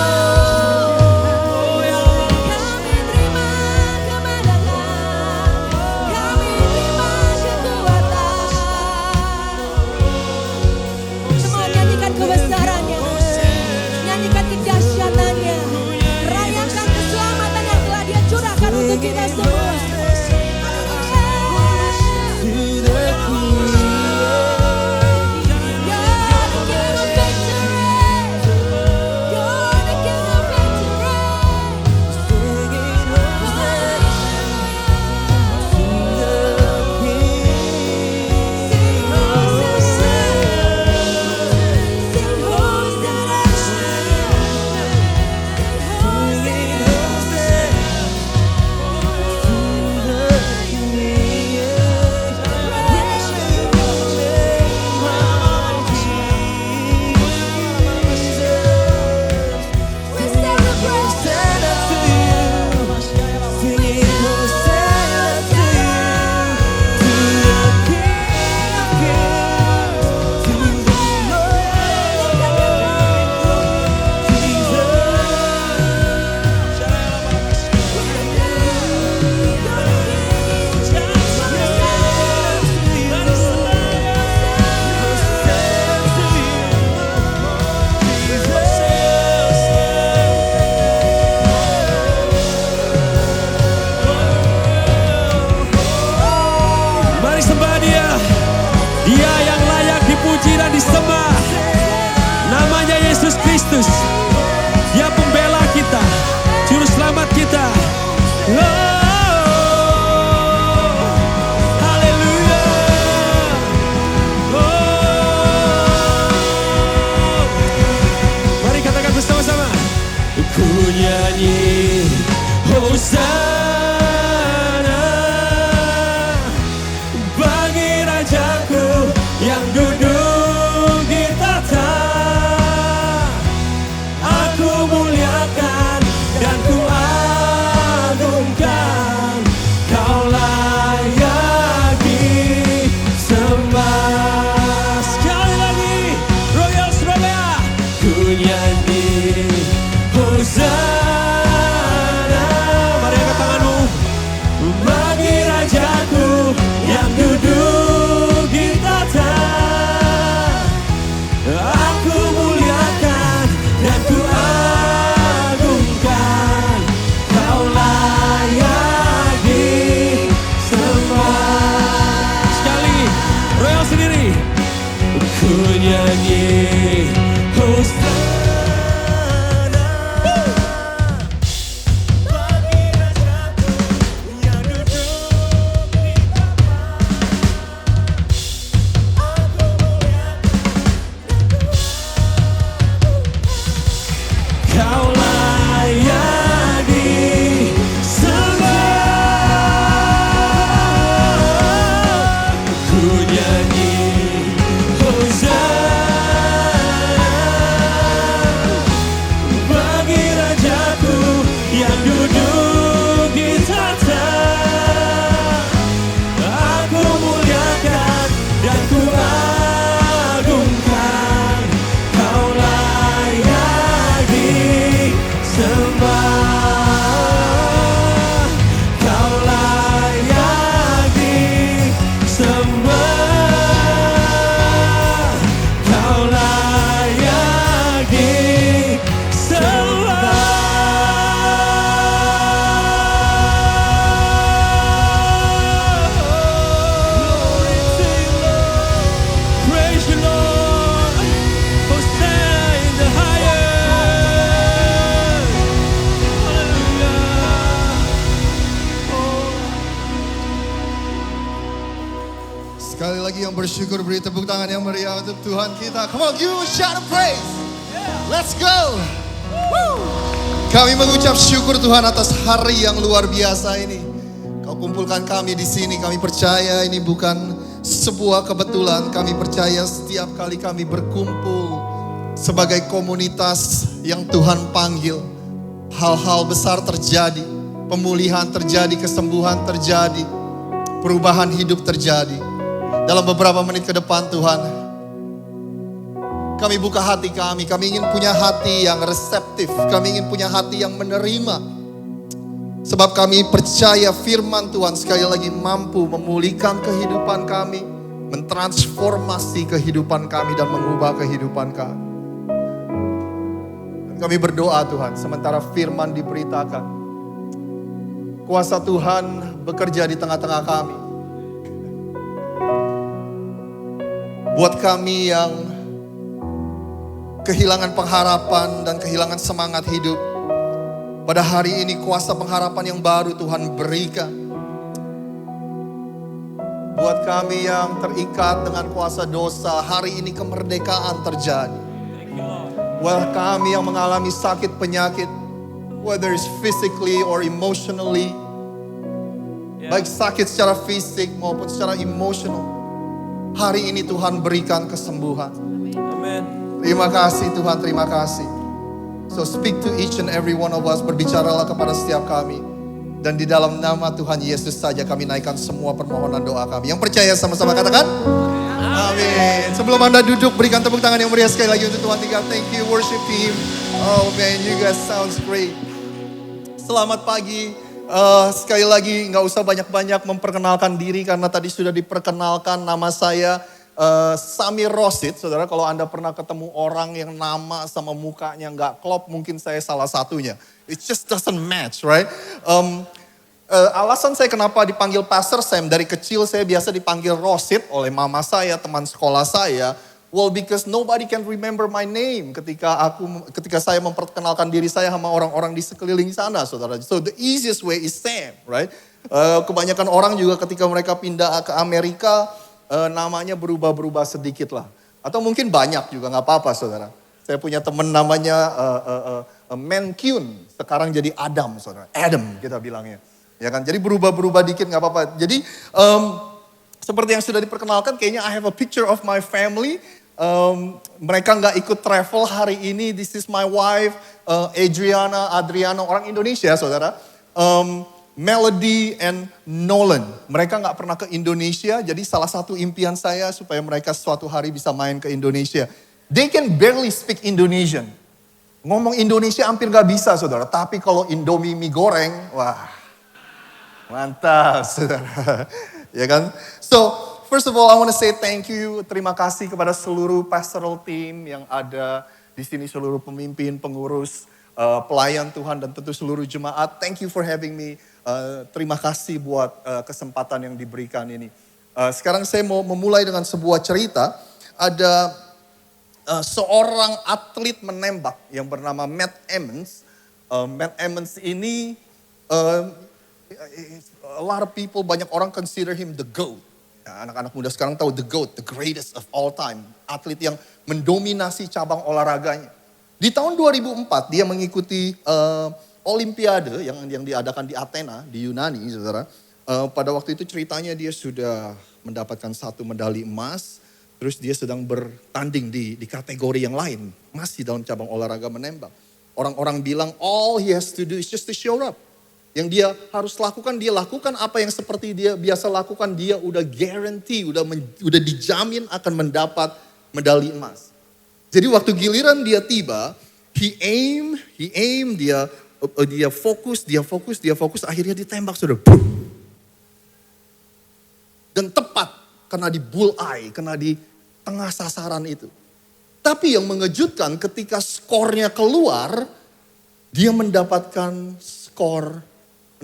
nyanyi Hosana bagi Rajaku yang duduk di bapa. Aku muliakan Kau layak disembah. Ku nyanyi Hosana bagi Rajaku yang duduk di tahta. Aku muliakan dan ku agungkan. Kau layak disembah. Kau layak disembah. Kau layak Glory to you, Lord. Praise you, Lord. Hosanna in the highest. Hallelujah. Sekali lagi yang bersyukur beri tepuk tangan yang meriah untuk Tuhan kita. Come on, give him a shout of praise. Let's go. Woo. Kami mengucap syukur Tuhan atas hari yang luar biasa ini. Kau kumpulkan kami di sini. Kami percaya ini bukan sebuah kebetulan. Kami percaya setiap kali kami berkumpul sebagai komunitas yang Tuhan panggil, hal-hal besar terjadi. Pemulihan terjadi, kesembuhan terjadi, perubahan hidup terjadi. Dalam beberapa menit ke depan Tuhan, kami buka hati kami ingin punya hati yang reseptif, kami ingin punya hati yang menerima. Sebab kami percaya firman Tuhan sekali lagi mampu memulihkan kehidupan kami, mentransformasi kehidupan kami dan mengubah kehidupan kami. Dan kami berdoa Tuhan, sementara firman diberitakan, kuasa Tuhan bekerja di tengah-tengah kami. Buat kami yang kehilangan pengharapan dan kehilangan semangat hidup, pada hari ini kuasa pengharapan yang baru Tuhan berikan. Buat kami yang terikat dengan kuasa dosa, hari ini kemerdekaan terjadi. Buat kami yang mengalami sakit penyakit, whether it's physically or emotionally, baik sakit secara fisik maupun secara emosional, hari ini Tuhan berikan kesembuhan. Amen. Terima kasih Tuhan, terima kasih. So speak to each and every one of us, berbicaralah kepada setiap kami. Dan di dalam nama Tuhan Yesus saja kami naikkan semua permohonan doa kami. Yang percaya sama-sama katakan amin. Sebelum Anda duduk, berikan tepuk tangan yang meriah sekali lagi untuk Tuhan tinggal. Thank you worship team. Oh man, you guys sounds great. Selamat pagi. Sekali lagi nggak usah banyak-banyak memperkenalkan diri karena tadi sudah diperkenalkan. Nama saya Samir Rosid. Saudara, kalau Anda pernah ketemu orang yang nama sama mukanya nggak klop, mungkin saya salah satunya. It just doesn't match, right? Alasan saya kenapa dipanggil Pastor Sam, dari kecil saya biasa dipanggil Rosid oleh mama saya, teman sekolah saya. Well, because nobody can remember my name ketika saya memperkenalkan diri saya sama orang-orang di sekeliling sana, saudara. So the easiest way is Sam, right? Kebanyakan orang juga ketika mereka pindah ke Amerika, namanya berubah-berubah sedikit lah. Atau mungkin banyak juga, nggak apa-apa, saudara. Saya punya teman namanya Menkyun, sekarang jadi Adam, saudara. Adam kita bilangnya, ya kan? Jadi berubah-berubah dikit nggak apa-apa. Jadi seperti yang sudah diperkenalkan, kayaknya I have a picture of my family. Mereka nggak ikut travel hari ini. This is my wife, Adriana, orang Indonesia, saudara. Melody and Nolan. Mereka nggak pernah ke Indonesia, jadi salah satu impian saya supaya mereka suatu hari bisa main ke Indonesia. They can barely speak Indonesian. Ngomong Indonesia hampir nggak bisa, saudara. Tapi kalau Indomie mie goreng, wah, mantap, saudara. Ya kan? So, first of all, I want to say thank you. Terima kasih kepada seluruh pastoral team yang ada di sini, seluruh pemimpin, pengurus, pelayan Tuhan, dan tentu seluruh jemaat. Thank you for having me. Terima kasih buat kesempatan yang diberikan ini. Sekarang saya mau memulai dengan sebuah cerita. Ada seorang atlet menembak yang bernama Matt Emmons. Matt Emmons ini, a lot of people, banyak orang consider him the GOAT. Ya, anak-anak muda sekarang tahu the GOAT, the greatest of all time. Atlet yang mendominasi cabang olahraganya. Di tahun 2004 dia mengikuti Olimpiade yang diadakan di Athena, di Yunani, saudara. Pada waktu itu ceritanya dia sudah mendapatkan 1 medali emas. Terus dia sedang bertanding di kategori yang lain. Masih dalam cabang olahraga menembak. Orang-orang bilang all he has to do is just to show up. Yang dia harus lakukan, dia lakukan apa yang seperti dia biasa lakukan. Dia udah guarantee, udah dijamin akan mendapat medali emas. Jadi waktu giliran dia tiba, he aim, dia fokus, akhirnya ditembak sudah. Dan tepat, kena di bullseye, kena di tengah sasaran itu. Tapi yang mengejutkan ketika skornya keluar, dia mendapatkan skor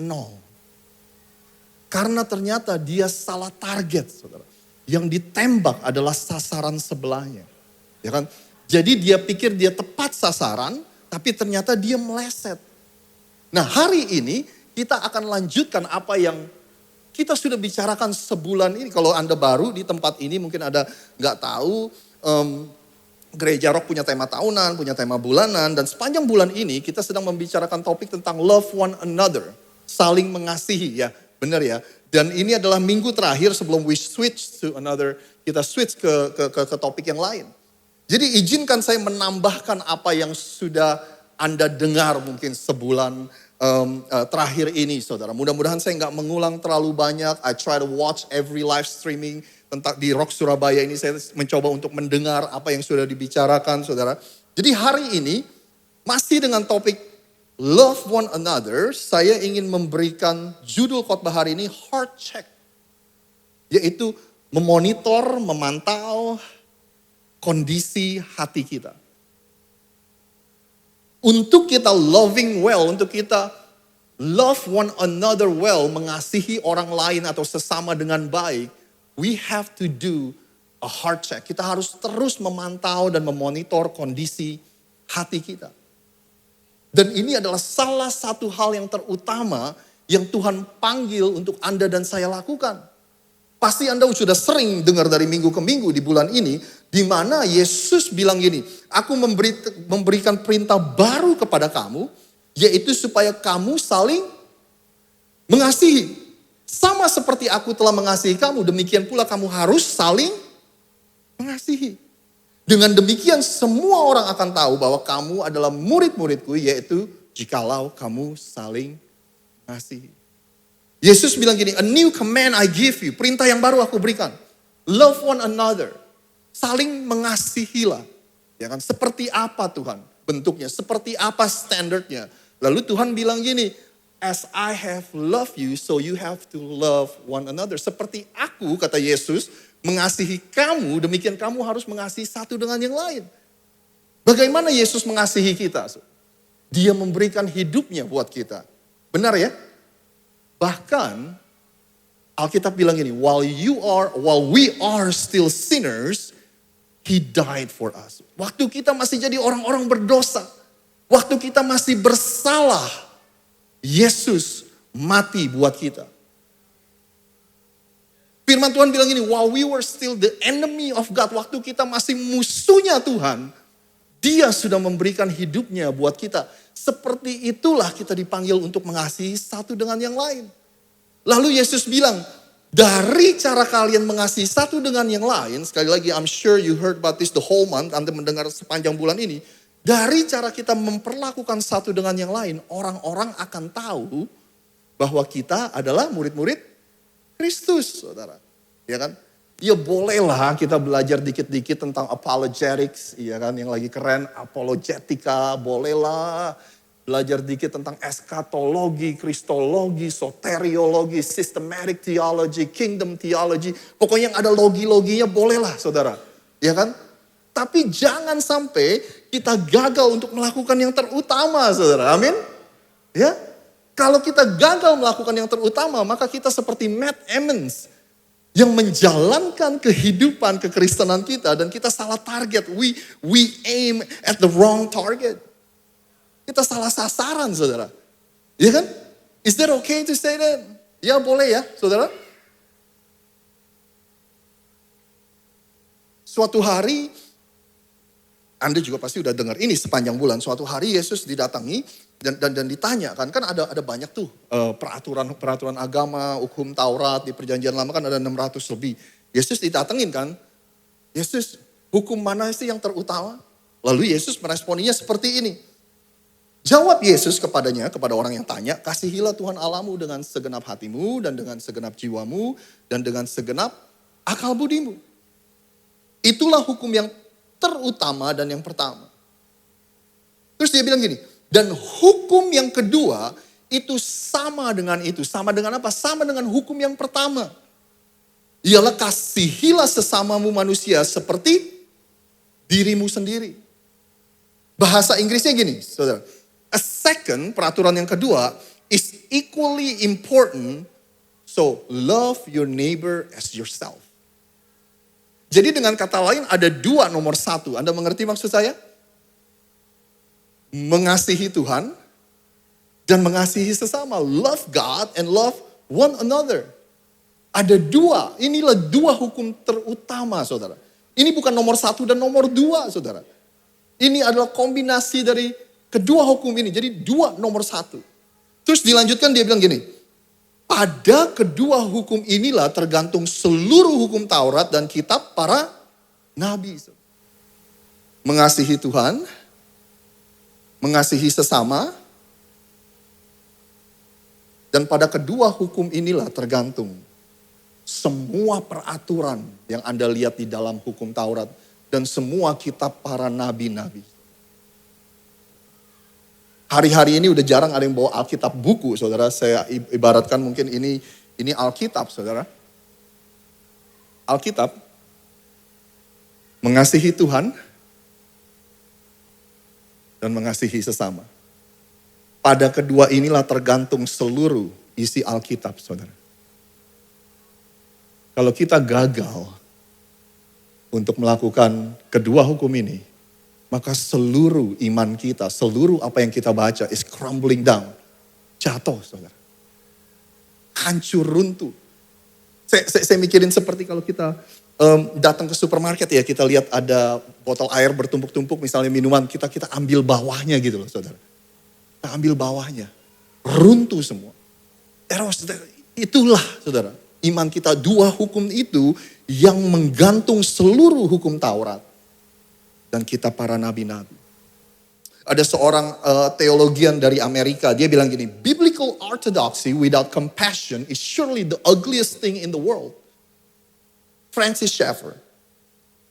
0. Karena ternyata dia salah target, saudara. Yang ditembak adalah sasaran sebelahnya. Ya kan? Jadi dia pikir dia tepat sasaran, tapi ternyata dia meleset. Nah, hari ini kita akan lanjutkan apa yang kita sudah bicarakan sebulan ini. Kalau Anda baru di tempat ini mungkin ada nggak tahu, Gereja Rock punya tema tahunan, punya tema bulanan. Dan sepanjang bulan ini kita sedang membicarakan topik tentang love one another. Saling mengasihi, ya benar ya. Dan ini adalah minggu terakhir sebelum we switch to another, kita switch ke topik yang lain. Jadi izinkan saya menambahkan apa yang sudah Anda dengar mungkin sebulan terakhir ini, saudara. Mudah-mudahan saya nggak mengulang terlalu banyak. I try to watch every live streaming tentang di Rock Surabaya ini. Saya mencoba untuk mendengar apa yang sudah dibicarakan, saudara. Jadi hari ini masih dengan topik Love one another, saya ingin memberikan judul khotbah hari ini heart check. Yaitu memonitor, memantau kondisi hati kita. Untuk kita loving well, untuk kita love one another well, mengasihi orang lain atau sesama dengan baik, we have to do a heart check. Kita harus terus memantau dan memonitor kondisi hati kita. Dan ini adalah salah satu hal yang terutama yang Tuhan panggil untuk Anda dan saya lakukan. Pasti Anda sudah sering dengar dari minggu ke minggu di bulan ini, di mana Yesus bilang gini, aku memberikan perintah baru kepada kamu, yaitu supaya kamu saling mengasihi. Sama seperti aku telah mengasihi kamu, demikian pula kamu harus saling mengasihi. Dengan demikian semua orang akan tahu bahwa kamu adalah murid-muridku, yaitu jikalau kamu saling mengasihi. Yesus bilang gini, a new command I give you, perintah yang baru aku berikan. Love one another, saling mengasihilah. Ya kan? Seperti apa Tuhan bentuknya, seperti apa standarnya. Lalu Tuhan bilang gini, as I have loved you, so you have to love one another. Seperti aku, kata Yesus, mengasihi kamu, demikian kamu harus mengasihi satu dengan yang lain. Bagaimana Yesus mengasihi kita? Dia memberikan hidupnya buat kita. Benar ya? Bahkan Alkitab bilang gini, while we are still sinners, He died for us. Waktu kita masih jadi orang-orang berdosa, waktu kita masih bersalah, Yesus mati buat kita. Firman Tuhan bilang gini, while we were still the enemy of God, waktu kita masih musuhnya Tuhan, Dia sudah memberikan hidupnya buat kita. Seperti itulah kita dipanggil untuk mengasihi satu dengan yang lain. Lalu Yesus bilang, dari cara kalian mengasihi satu dengan yang lain, sekali lagi I'm sure you heard about this the whole month, Anda mendengar sepanjang bulan ini. Dari cara kita memperlakukan satu dengan yang lain, orang-orang akan tahu bahwa kita adalah murid-murid Kristus, saudara. Ya kan? Ya bolehlah kita belajar dikit-dikit tentang apologetics, ya kan, yang lagi keren, apologetika, bolehlah. Belajar dikit tentang eskatologi, kristologi, soteriologi, systematic theology, kingdom theology. Pokoknya yang ada logi-loginya bolehlah, saudara. Ya kan? Tapi jangan sampai kita gagal untuk melakukan yang terutama, saudara. Amin? Ya? Kalau kita gagal melakukan yang terutama, maka kita seperti Matt Emmons. yang menjalankan kehidupan kekristenan kita dan kita salah target. We aim at the wrong target. Kita salah sasaran, saudara. Ya kan? Is that okay to say that? Ya boleh ya, saudara. Suatu hari, Anda juga pasti udah dengar ini sepanjang bulan. Suatu hari Yesus didatangi dan ditanya kan ada banyak tuh peraturan agama, hukum Taurat di Perjanjian Lama kan ada 600 lebih. Yesus didatengin kan. Yesus, hukum mana sih yang terutama? Lalu Yesus meresponinya seperti ini. Jawab Yesus kepada orang yang tanya, kasihilah Tuhan Allahmu dengan segenap hatimu dan dengan segenap jiwamu dan dengan segenap akal budimu. Itulah hukum yang terutama dan yang pertama. Terus dia bilang gini, dan hukum yang kedua itu sama dengan itu. Sama dengan apa? Sama dengan hukum yang pertama. Ialah kasihilah sesamamu manusia seperti dirimu sendiri. Bahasa Inggrisnya gini, saudara. A second, peraturan yang kedua, is equally important. So, love your neighbor as yourself. Jadi dengan kata lain ada dua nomor satu. Anda mengerti maksud saya? Mengasihi Tuhan dan mengasihi sesama. Love God and love one another. Ada dua, inilah dua hukum terutama, saudara. Ini bukan nomor satu dan nomor dua, saudara. Ini adalah kombinasi dari kedua hukum ini, jadi dua nomor satu. Terus dilanjutkan dia bilang gini, pada kedua hukum inilah tergantung seluruh hukum Taurat dan kitab para nabi. Mengasihi Tuhan, mengasihi sesama, dan pada kedua hukum inilah tergantung semua peraturan yang Anda lihat di dalam hukum Taurat dan semua kitab para nabi-nabi. Hari-hari ini udah jarang ada yang bawa Alkitab buku, saudara. Saya ibaratkan mungkin ini Alkitab, saudara. Alkitab mengasihi Tuhan dan mengasihi sesama. Pada kedua inilah tergantung seluruh isi Alkitab, saudara. Kalau kita gagal untuk melakukan kedua hukum ini, maka seluruh iman kita, seluruh apa yang kita baca is crumbling down. Jatuh, saudara. Hancur, runtuh. Saya mikirin seperti kalau kita datang ke supermarket ya, kita lihat ada botol air bertumpuk-tumpuk, misalnya minuman, kita ambil bawahnya gitu loh, saudara. Kita ambil bawahnya. Runtuh semua. Itulah, saudara. Iman kita, dua hukum itu yang menggantung seluruh hukum Taurat dan kitab para nabi-nabi. Ada seorang teologian dari Amerika, dia bilang gini, biblical orthodoxy without compassion is surely the ugliest thing in the world. Francis Schaeffer.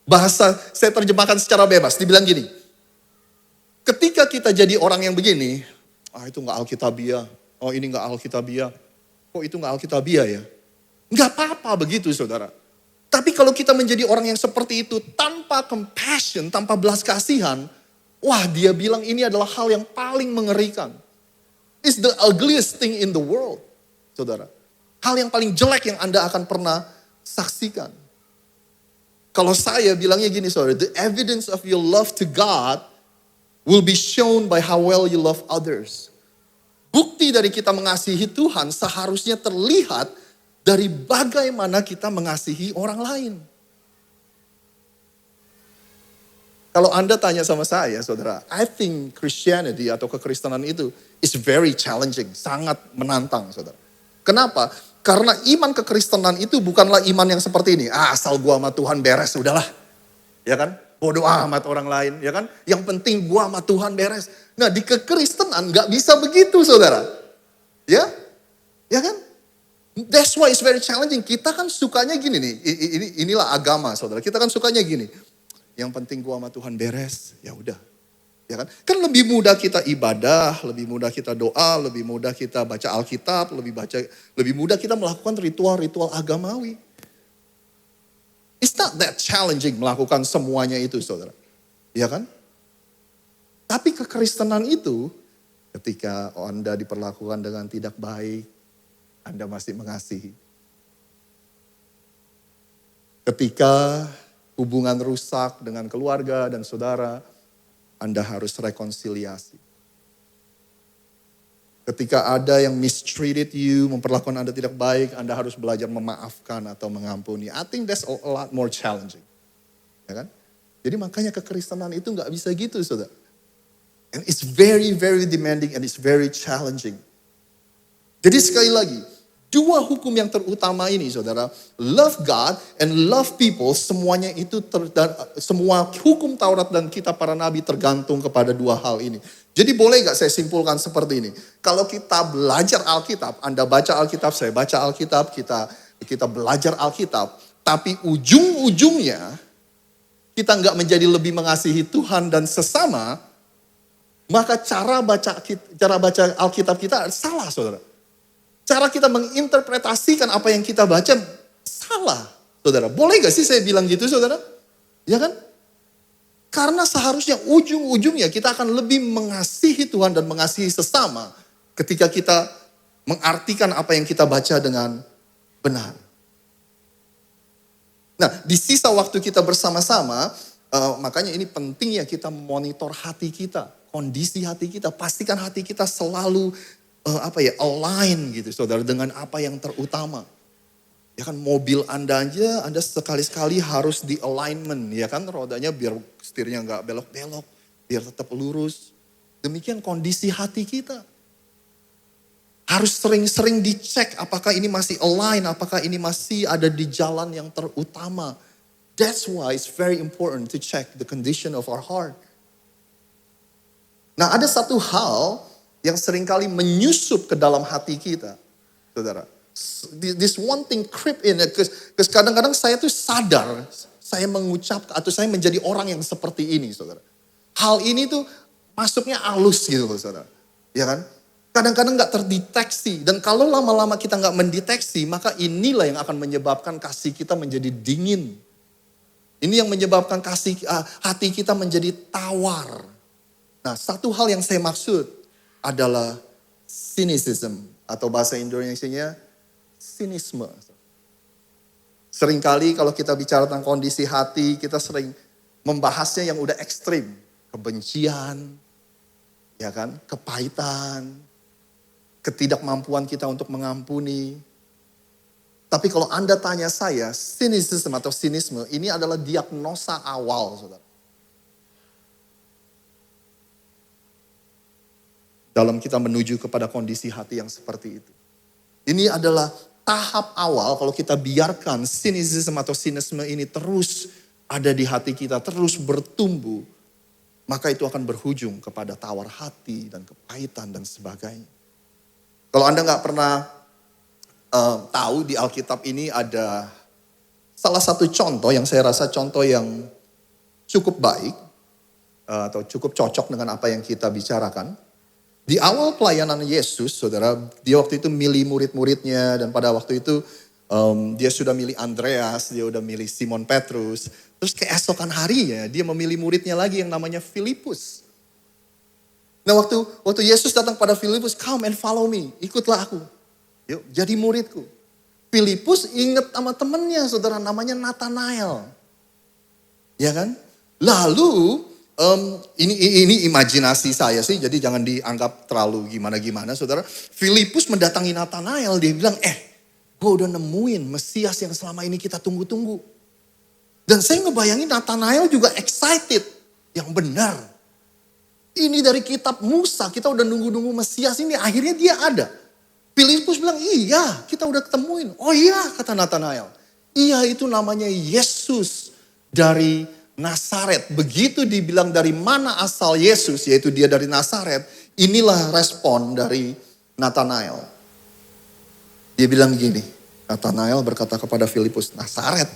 Bahasa saya terjemahkan secara bebas, dibilang gini, ketika kita jadi orang yang begini, itu gak alkitabiah, ini gak alkitabiah, kok itu gak alkitabiah ya? Gak apa-apa begitu, saudara. Tapi kalau kita menjadi orang yang seperti itu tanpa compassion, tanpa belas kasihan, wah dia bilang ini adalah hal yang paling mengerikan. It's the ugliest thing in the world, saudara. Hal yang paling jelek yang Anda akan pernah saksikan. Kalau saya bilangnya gini, saudara, the evidence of your love to God will be shown by how well you love others. Bukti dari kita mengasihi Tuhan seharusnya terlihat dari bagaimana kita mengasihi orang lain. Kalau Anda tanya sama saya, saudara, I think Christianity atau kekristenan itu is very challenging, sangat menantang, saudara. Kenapa? Karena iman kekristenan itu bukanlah iman yang seperti ini. Asal gua sama Tuhan beres, udahlah. Ya kan? Bodoh amat orang lain, ya kan? Yang penting gua sama Tuhan beres. Nah, di kekristenan gak bisa begitu, saudara. Ya? Ya kan? That's why it's very challenging. Kita kan sukanya gini nih, inilah agama, saudara. Kita kan sukanya gini. Yang penting gua sama Tuhan beres, ya udah. Ya kan? Kan lebih mudah kita ibadah, lebih mudah kita doa, lebih mudah kita baca Alkitab, lebih mudah kita melakukan ritual-ritual agamawi. It's not that challenging melakukan semuanya itu, saudara. Ya kan? Tapi kekristenan itu, ketika Anda diperlakukan dengan tidak baik, Anda masih mengasihi. Ketika hubungan rusak dengan keluarga dan saudara, Anda harus rekonsiliasi. Ketika ada yang mistreated you, memperlakukan Anda tidak baik, Anda harus belajar memaafkan atau mengampuni. I think that's a lot more challenging. Ya kan? Jadi makanya kekristenan itu nggak bisa gitu, saudara. And it's very, very demanding and it's very challenging. Jadi sekali lagi, dua hukum yang terutama ini, saudara, love God and love people, semuanya itu semua hukum Taurat dan kitab para nabi tergantung kepada dua hal ini. Jadi boleh gak saya simpulkan seperti ini? Kalau kita belajar Alkitab, Anda baca Alkitab, saya baca Alkitab, kita belajar Alkitab, tapi ujung-ujungnya kita nggak menjadi lebih mengasihi Tuhan dan sesama, maka cara baca Alkitab kita salah, saudara. Cara kita menginterpretasikan apa yang kita baca salah, saudara. Boleh gak sih saya bilang gitu, saudara? Ya kan? Karena seharusnya ujung-ujungnya kita akan lebih mengasihi Tuhan dan mengasihi sesama ketika kita mengartikan apa yang kita baca dengan benar. Nah, di sisa waktu kita bersama-sama, makanya ini penting ya kita monitor hati kita, kondisi hati kita. Pastikan hati kita selalu align gitu, saudara, dengan apa yang terutama. Ya kan, mobil Anda aja, Anda sekali-sekali harus di alignment, ya kan, rodanya biar setirnya nggak belok-belok, biar tetap lurus. Demikian kondisi hati kita. Harus sering-sering dicek apakah ini masih align, apakah ini masih ada di jalan yang terutama. That's why it's very important to check the condition of our heart. Nah, ada satu hal yang seringkali menyusup ke dalam hati kita, saudara. This one thing creep in, because kadang-kadang saya tuh sadar, saya mengucapkan atau saya menjadi orang yang seperti ini, saudara. Hal ini tuh masuknya halus gitu, saudara. Ya kan? Kadang-kadang gak terdeteksi, dan kalau lama-lama kita gak mendeteksi, maka inilah yang akan menyebabkan kasih kita menjadi dingin. Ini yang menyebabkan hati kita menjadi tawar. Nah, satu hal yang saya maksud adalah cynicism, atau bahasa Indonesianya sinisme. Seringkali kalau kita bicara tentang kondisi hati, kita sering membahasnya yang udah ekstrim. Kebencian, ya kan, kepahitan, ketidakmampuan kita untuk mengampuni. Tapi kalau Anda tanya saya, cynicism atau sinisme, ini adalah diagnosa awal, saudara. Dalam kita menuju kepada kondisi hati yang seperti itu. Ini adalah tahap awal kalau kita biarkan cynicism atau sinisme ini terus ada di hati kita, terus bertumbuh. Maka itu akan berujung kepada tawar hati dan kepahitan dan sebagainya. Kalau Anda nggak pernah tahu di Alkitab ini ada salah satu contoh yang saya rasa contoh yang cukup baik atau cukup cocok dengan apa yang kita bicarakan. Di awal pelayanan Yesus, saudara, dia waktu itu milih murid-muridnya dan pada waktu itu dia sudah milih Andreas, dia sudah milih Simon Petrus. Terus keesokan harinya dia memilih muridnya lagi yang namanya Filipus. Nah waktu Yesus datang pada Filipus, come and follow me, ikutlah aku. Yuk, jadi muridku. Filipus ingat sama temennya, saudara, namanya Nathanael. Ya kan? Lalu ini imajinasi saya sih, jadi jangan dianggap terlalu gimana-gimana, saudara. Filipus mendatangi Nathanael, dia bilang, gue udah nemuin Mesias yang selama ini kita tunggu-tunggu. Dan saya ngebayangin Nathanael juga excited, yang benar. Ini dari kitab Musa, kita udah nunggu-nunggu Mesias ini, akhirnya dia ada. Filipus bilang, iya kita udah ketemuin. Oh iya, kata Nathanael. Iya, itu namanya Yesus dari Nazaret. Begitu dibilang dari mana asal Yesus, yaitu dia dari Nazaret, inilah respon dari Nathanael. Dia bilang gini, Nathanael berkata kepada Filipus, Nazaret?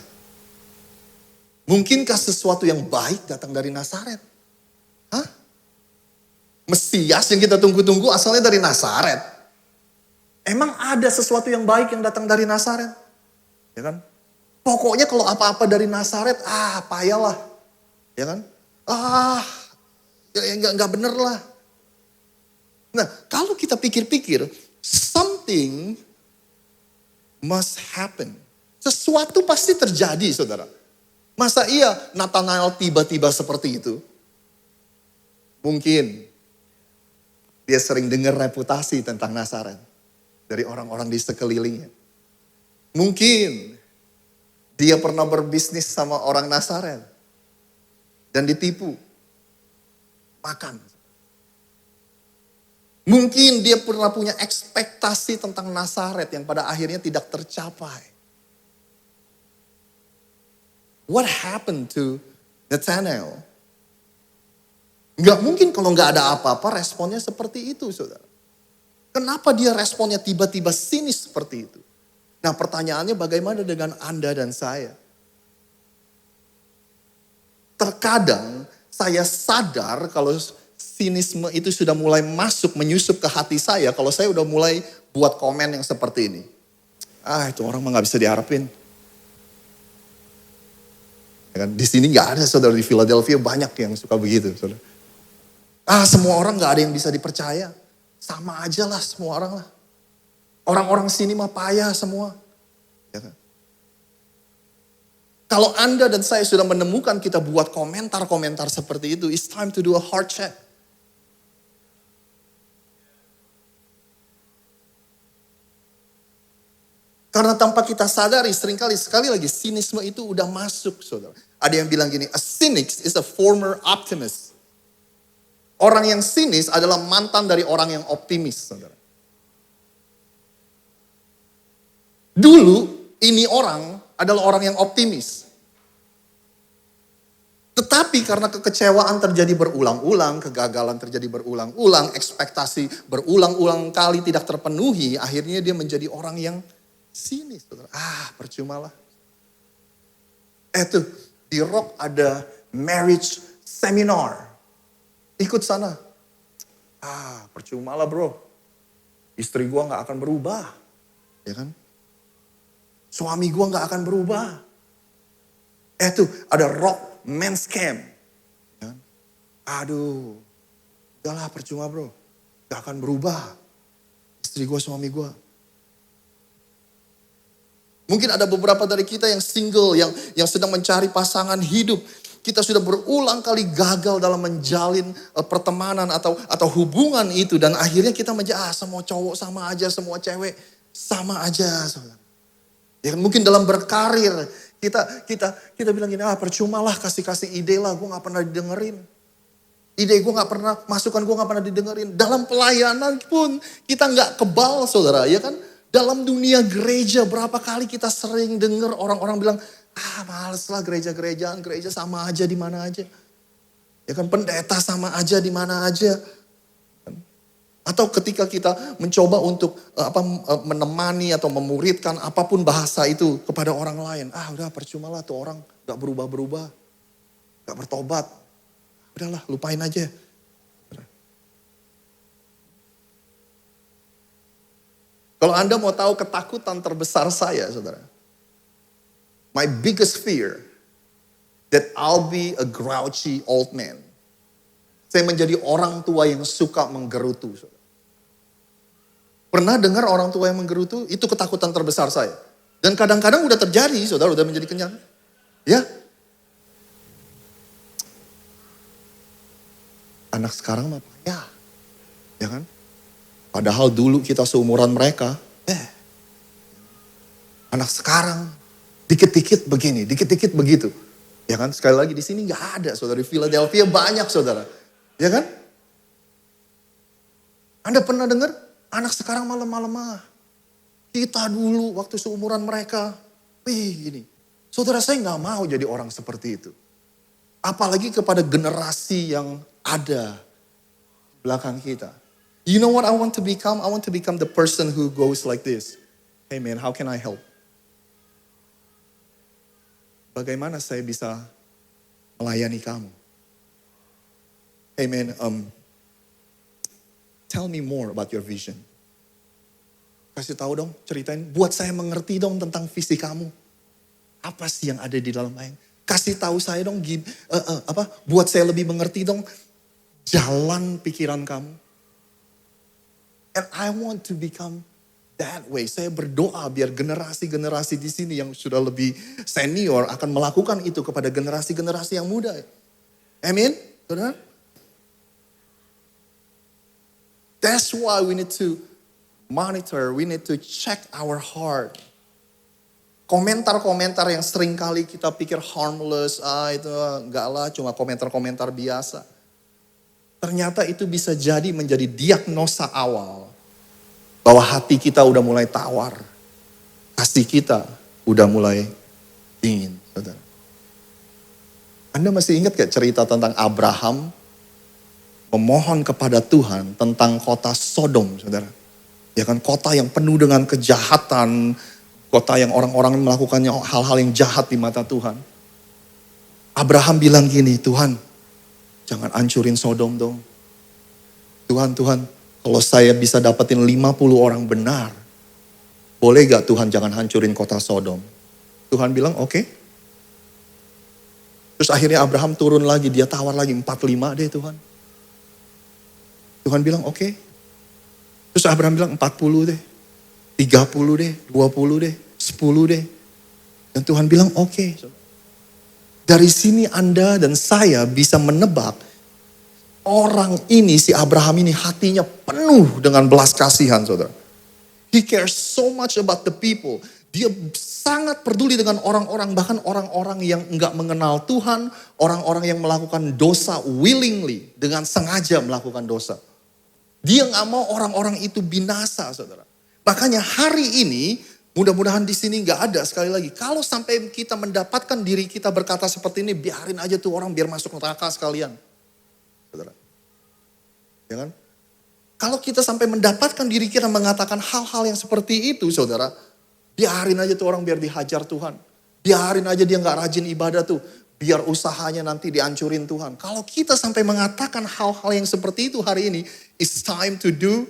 Mungkinkah sesuatu yang baik datang dari Nazaret? Hah? Mesias yang kita tunggu-tunggu asalnya dari Nazaret. Emang ada sesuatu yang baik yang datang dari Nazaret? Ya kan? Pokoknya kalau apa-apa dari Nazaret, payahlah. Ya kan? Nggak bener lah. Nah, kalau kita pikir-pikir, something must happen. Sesuatu pasti terjadi, saudara. Masa iya Nathanael tiba-tiba seperti itu? Mungkin dia sering dengar reputasi tentang Nazaret dari orang-orang di sekelilingnya. Mungkin dia pernah berbisnis sama orang Nazaret dan ditipu. Makan. Mungkin dia pernah punya ekspektasi tentang Nazaret yang pada akhirnya tidak tercapai. What happened to Nathanael? Nggak mungkin kalau nggak ada apa-apa responnya seperti itu, saudara. Kenapa dia responnya tiba-tiba sinis seperti itu? Nah, pertanyaannya bagaimana dengan Anda dan saya? Terkadang saya sadar kalau sinisme itu sudah mulai masuk, menyusup ke hati saya. Kalau saya udah mulai buat komen yang seperti ini. Itu orang mah gak bisa diharapin. Ya kan? Di sini gak ada, saudara, di Philadelphia banyak yang suka begitu, saudara. Semua orang gak ada yang bisa dipercaya. Sama aja lah semua orang lah. Orang-orang sini mah payah semua. Ya kan? Kalau Anda dan saya sudah menemukan kita buat komentar-komentar seperti itu, it's time to do a heart check. Karena tanpa kita sadari, sekali lagi, sinisme itu udah masuk, saudara. Ada yang bilang gini, a cynic is a former optimist. Orang yang sinis adalah mantan dari orang yang optimis, saudara. Dulu, ini orang adalah orang yang optimis. Tetapi karena kekecewaan terjadi berulang-ulang, kegagalan terjadi berulang-ulang, ekspektasi berulang-ulang kali tidak terpenuhi, akhirnya dia menjadi orang yang sinis. Percumalah. Tuh, di Rock ada marriage seminar. Ikut sana. Percumalah bro. Istri gua gak akan berubah. Ya kan? Suami gua gak akan berubah. Tuh, ada Rock men's camp. Ya kan? Udahlah percuma bro. Gak akan berubah. Istri gua, suami gua. Mungkin ada beberapa dari kita yang single, yang sedang mencari pasangan hidup. Kita sudah berulang kali gagal dalam menjalin pertemanan atau hubungan itu. Dan akhirnya kita menjadi, semua cowok sama aja, semua cewek sama aja. Ya, mungkin dalam berkarir, kita bilang gini, percumalah kasih ide lah, gue gak pernah didengerin. Ide gue gak pernah, masukan gue gak pernah didengerin. Dalam pelayanan pun kita gak kebal, saudara, ya kan? Dalam dunia gereja berapa kali kita sering dengar orang-orang bilang, males lah gereja-gerejaan, gereja sama aja di mana aja. Ya kan, pendeta sama aja di mana aja. Atau ketika kita mencoba untuk menemani atau memuridkan apapun bahasa itu kepada orang lain. Udah percuma lah tuh orang gak berubah-berubah, gak bertobat. Udahlah lupain aja. Kalau Anda mau tahu ketakutan terbesar saya, saudara. My biggest fear that I'll be a grouchy old man. Saya menjadi orang tua yang suka menggerutu. Saudara. Pernah dengar orang tua yang menggerutu? Itu ketakutan terbesar saya. Dan kadang-kadang udah terjadi, saudara, udah menjadi kenyang. Ya. Anak sekarang mah payah. Ya kan? Padahal dulu kita seumuran mereka. Anak sekarang dikit-dikit begini, dikit-dikit begitu. Ya kan? Sekali lagi di sini nggak ada, saudara. Di Philadelphia banyak, saudara. Ya kan? Anda pernah dengar? Anak sekarang malah kita dulu waktu seumuran mereka. Gini. Saudara, saya nggak mau jadi orang seperti itu. Apalagi kepada generasi yang ada di belakang kita. You know what I want to become? I want to become the person who goes like this. Hey man, how can I help? Bagaimana saya bisa melayani kamu? Hey man, tell me more about your vision. Kasih tahu dong, ceritain. Buat saya mengerti dong tentang visi kamu. Apa sih yang ada di dalam bayang? Kasih tahu saya dong, buat saya lebih mengerti dong jalan pikiran kamu. And I want to become that way. Saya berdoa biar generasi-generasi di sini yang sudah lebih senior akan melakukan itu kepada generasi-generasi yang muda. Amin? Saudara? That's why we need to monitor, we need to check our heart. Komentar-komentar yang sering kali kita pikir harmless, itu enggak lah, cuma komentar-komentar biasa. Ternyata itu bisa jadi menjadi diagnosa awal bahwa hati kita udah mulai tawar, kasih kita udah mulai dingin, saudara. Anda masih ingat gak cerita tentang Abraham memohon kepada Tuhan tentang kota Sodom, saudara? Ya kan, kota yang penuh dengan kejahatan, kota yang orang-orang melakukannya hal-hal yang jahat di mata Tuhan. Abraham bilang gini, Tuhan, jangan hancurin Sodom dong. Tuhan, kalau saya bisa dapetin 50 orang benar, boleh gak Tuhan jangan hancurin kota Sodom? Tuhan bilang oke. Terus akhirnya Abraham turun lagi, dia tawar lagi 45 deh Tuhan. Tuhan bilang oke. Terus Abraham bilang 40 deh, 30 deh, 20 deh, 10 deh. Dan Tuhan bilang oke. Dari sini Anda dan saya bisa menebak orang ini, si Abraham ini hatinya penuh dengan belas kasihan, saudara. He cares so much about the people. Dia sangat peduli dengan orang-orang, bahkan orang-orang yang enggak mengenal Tuhan, orang-orang yang melakukan dosa willingly, dengan sengaja melakukan dosa. Dia enggak mau orang-orang itu binasa, saudara. Makanya hari ini, mudah-mudahan di sini enggak ada sekali lagi. Kalau sampai kita mendapatkan diri kita berkata seperti ini, biarin aja tuh orang biar masuk neraka sekalian. Saudara. Ya kan? Kalau kita sampai mendapatkan diri kita mengatakan hal-hal yang seperti itu, saudara, biarin aja tuh orang biar dihajar Tuhan. Biarin aja dia gak rajin ibadah tuh. Biar usahanya nanti dihancurin Tuhan. Kalau kita sampai mengatakan hal-hal yang seperti itu hari ini, it's time to do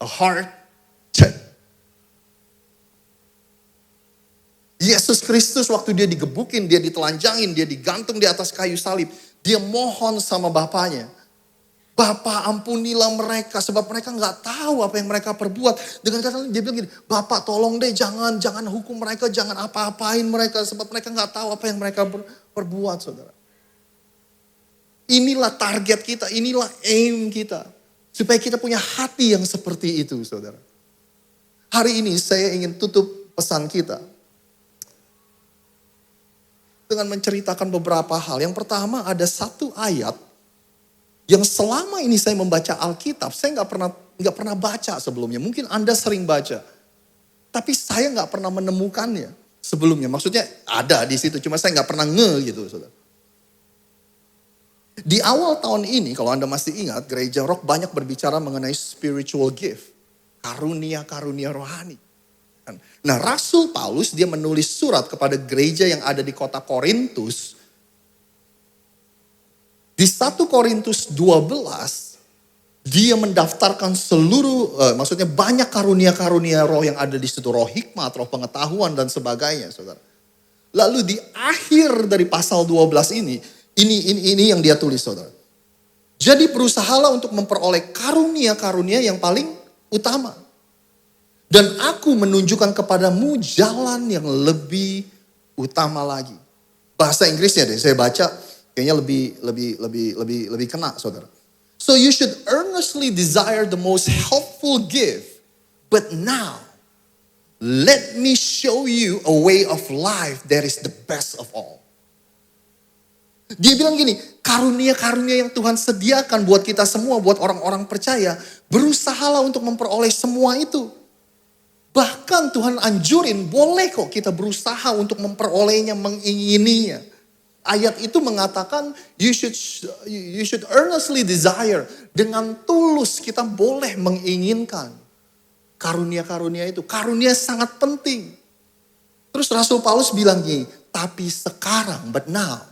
a heart check. Yesus Kristus waktu dia digebukin, dia ditelanjangin, dia digantung di atas kayu salib. Dia mohon sama Bapaknya. Bapak ampunilah mereka sebab mereka gak tahu apa yang mereka perbuat. Dengan kata dia bilang gini, Bapak tolong deh jangan hukum mereka, jangan apa-apain mereka sebab mereka gak tahu apa yang mereka perbuat, saudara. Inilah target kita, inilah aim kita. Supaya kita punya hati yang seperti itu, saudara. Hari ini saya ingin tutup pesan kita dengan menceritakan beberapa hal. Yang pertama ada satu ayat yang selama ini saya membaca Alkitab, saya nggak pernah baca sebelumnya. Mungkin Anda sering baca, tapi saya nggak pernah menemukannya sebelumnya. Maksudnya ada di situ, cuma saya nggak pernah gitu, saudara. Di awal tahun ini, kalau Anda masih ingat, Gereja Rock banyak berbicara mengenai spiritual gift, karunia-karunia rohani. Nah, Rasul Paulus dia menulis surat kepada gereja yang ada di kota Korintus. Di 1 Korintus 12, dia mendaftarkan seluruh, maksudnya banyak karunia-karunia roh yang ada di situ. Roh hikmat, roh pengetahuan dan sebagainya, saudara. Lalu di akhir dari pasal 12 ini yang dia tulis, saudara. Jadi berusahalah untuk memperoleh karunia-karunia yang paling utama. Dan aku menunjukkan kepadamu jalan yang lebih utama lagi. Bahasa Inggrisnya deh, saya baca. Kayaknya lebih kena, saudara. So you should earnestly desire the most helpful gift. But now, let me show you a way of life that is the best of all. Dia bilang gini, karunia-karunia yang Tuhan sediakan buat kita semua, buat orang-orang percaya, berusahalah untuk memperoleh semua itu. Bahkan Tuhan anjurin, boleh kok kita berusaha untuk memperolehnya, mengingininya. Ayat itu mengatakan you should earnestly desire. Dengan tulus kita boleh menginginkan karunia-karunia itu. Karunia sangat penting. Terus Rasul Paulus bilang gini, tapi sekarang, but now,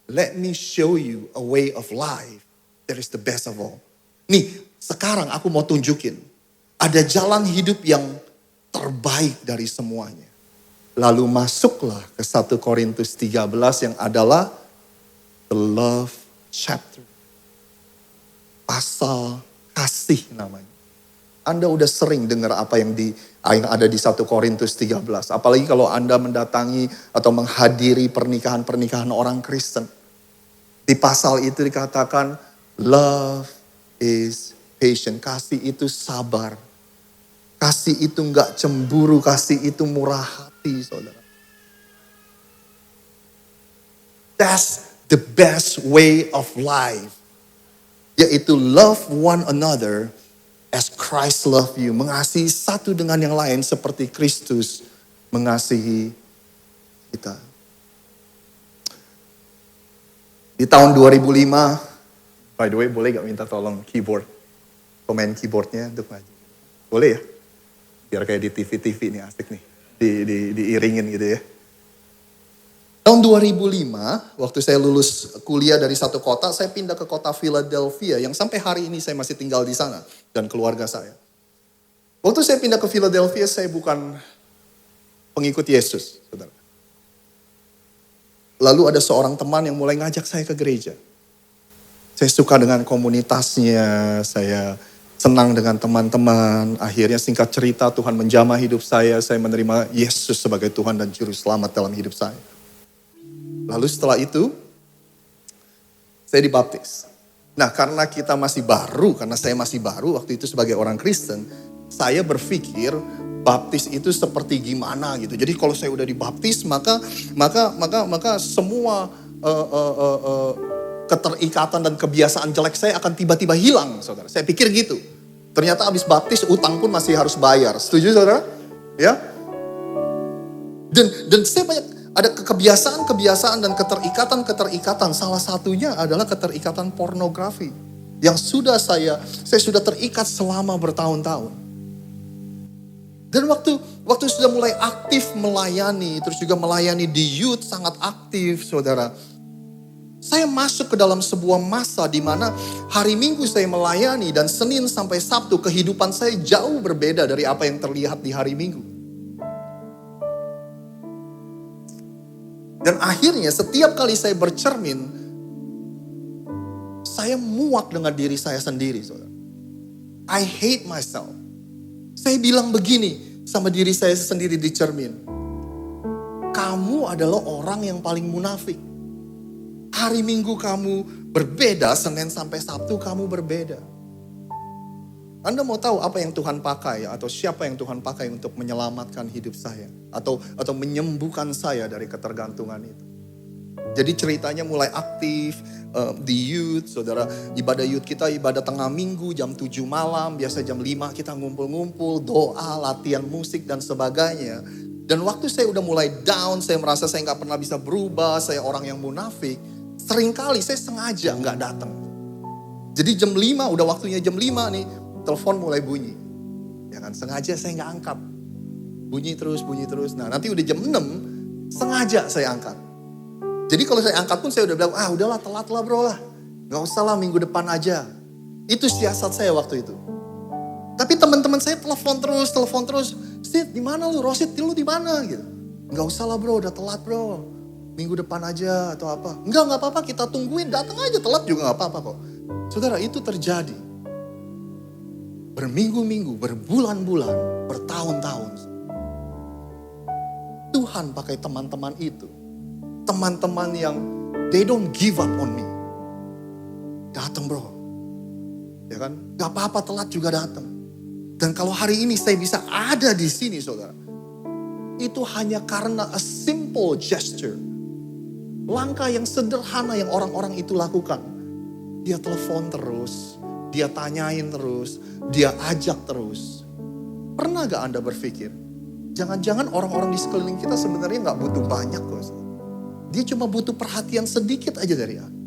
let me show you a way of life that is the best of all. Nih, sekarang aku mau tunjukin. Ada jalan hidup yang terbaik dari semuanya. Lalu masuklah ke 1 Korintus 13 yang adalah the love chapter. Pasal kasih namanya. Anda udah sering dengar apa yang ada di 1 Korintus 13. Apalagi kalau Anda mendatangi atau menghadiri pernikahan-pernikahan orang Kristen. Di pasal itu dikatakan, love is patient. Kasih itu sabar. Kasih itu enggak cemburu, kasih itu murah hati, saudara. That's the best way of life. Yaitu love one another as Christ love you. Mengasihi satu dengan yang lain seperti Kristus mengasihi kita. Di tahun 2005, by the way boleh gak minta tolong keyboard, komen keyboardnya untuk maju. Boleh ya? Biar kayak di TV-TV nih asik nih, diiringin gitu ya. Tahun 2005, waktu saya lulus kuliah dari satu kota, saya pindah ke kota Philadelphia yang sampai hari ini saya masih tinggal di sana dan keluarga saya. Waktu saya pindah ke Philadelphia, saya bukan pengikut Yesus, saudara. Lalu ada seorang teman yang mulai ngajak saya ke gereja. Saya suka dengan komunitasnya, saya senang dengan teman-teman. Akhirnya singkat cerita Tuhan menjamah hidup saya menerima Yesus sebagai Tuhan dan Juru Selamat dalam hidup saya. Lalu setelah itu, saya dibaptis. Nah karena kita masih baru, karena saya masih baru waktu itu sebagai orang Kristen, saya berpikir baptis itu seperti gimana gitu. Jadi kalau saya udah dibaptis, maka semua keterikatan dan kebiasaan jelek saya akan tiba-tiba hilang, saudara. Saya pikir gitu. Ternyata habis baptis, utang pun masih harus bayar. Setuju, saudara? Ya. Dan saya banyak ada kebiasaan-kebiasaan dan keterikatan. Salah satunya adalah keterikatan pornografi. Yang sudah saya sudah terikat selama bertahun-tahun. Dan waktu sudah mulai aktif melayani, terus juga melayani di youth sangat aktif, saudara. Saya masuk ke dalam sebuah masa di mana hari Minggu saya melayani dan Senin sampai Sabtu kehidupan saya jauh berbeda dari apa yang terlihat di hari Minggu. Dan akhirnya setiap kali saya bercermin, saya muak dengan diri saya sendiri, saudara. I hate myself. Saya bilang begini sama diri saya sendiri di cermin. Kamu adalah orang yang paling munafik. Hari Minggu kamu berbeda, Senin sampai Sabtu kamu berbeda. Anda mau tahu apa yang Tuhan pakai atau siapa yang Tuhan pakai untuk menyelamatkan hidup saya atau menyembuhkan saya dari ketergantungan itu. Jadi ceritanya mulai aktif di youth, saudara. Ibadah youth kita ibadah tengah minggu jam 7 malam, biasa jam 5 kita ngumpul-ngumpul, doa, latihan musik dan sebagainya. Dan waktu saya udah mulai down, saya merasa saya gak pernah bisa berubah, saya orang yang munafik. Seringkali saya sengaja gak datang. Jadi jam 5, udah waktunya jam 5 nih, telepon mulai bunyi. Ya kan, sengaja saya gak angkat. Bunyi terus. Nah nanti udah jam 6, sengaja saya angkat. Jadi kalau saya angkat pun saya udah bilang, udahlah telat lah bro lah. Gak usah lah minggu depan aja. Itu siasat saya waktu itu. Tapi teman-teman saya telepon terus. Sid, di mana lu? Rosid, lu di mana? Gitu. Gak usah lah bro, udah telat bro. Minggu depan aja atau apa. Enggak apa-apa, kita tungguin. Datang aja, telat juga gak apa-apa kok. Saudara, itu terjadi. Berminggu-minggu, berbulan-bulan, bertahun-tahun. Tuhan pakai teman-teman itu. Teman-teman yang they don't give up on me. Datang bro. Ya kan? Gak apa-apa telat juga datang. Dan kalau hari ini saya bisa ada di sini saudara. Itu hanya karena a simple gesture. Langkah yang sederhana yang orang-orang itu lakukan. Dia telepon terus. Dia tanyain terus, dia ajak terus. Pernah gak Anda berpikir, jangan-jangan orang-orang di sekeliling kita sebenarnya gak butuh banyak kok. Dia cuma butuh perhatian sedikit aja dari Anda.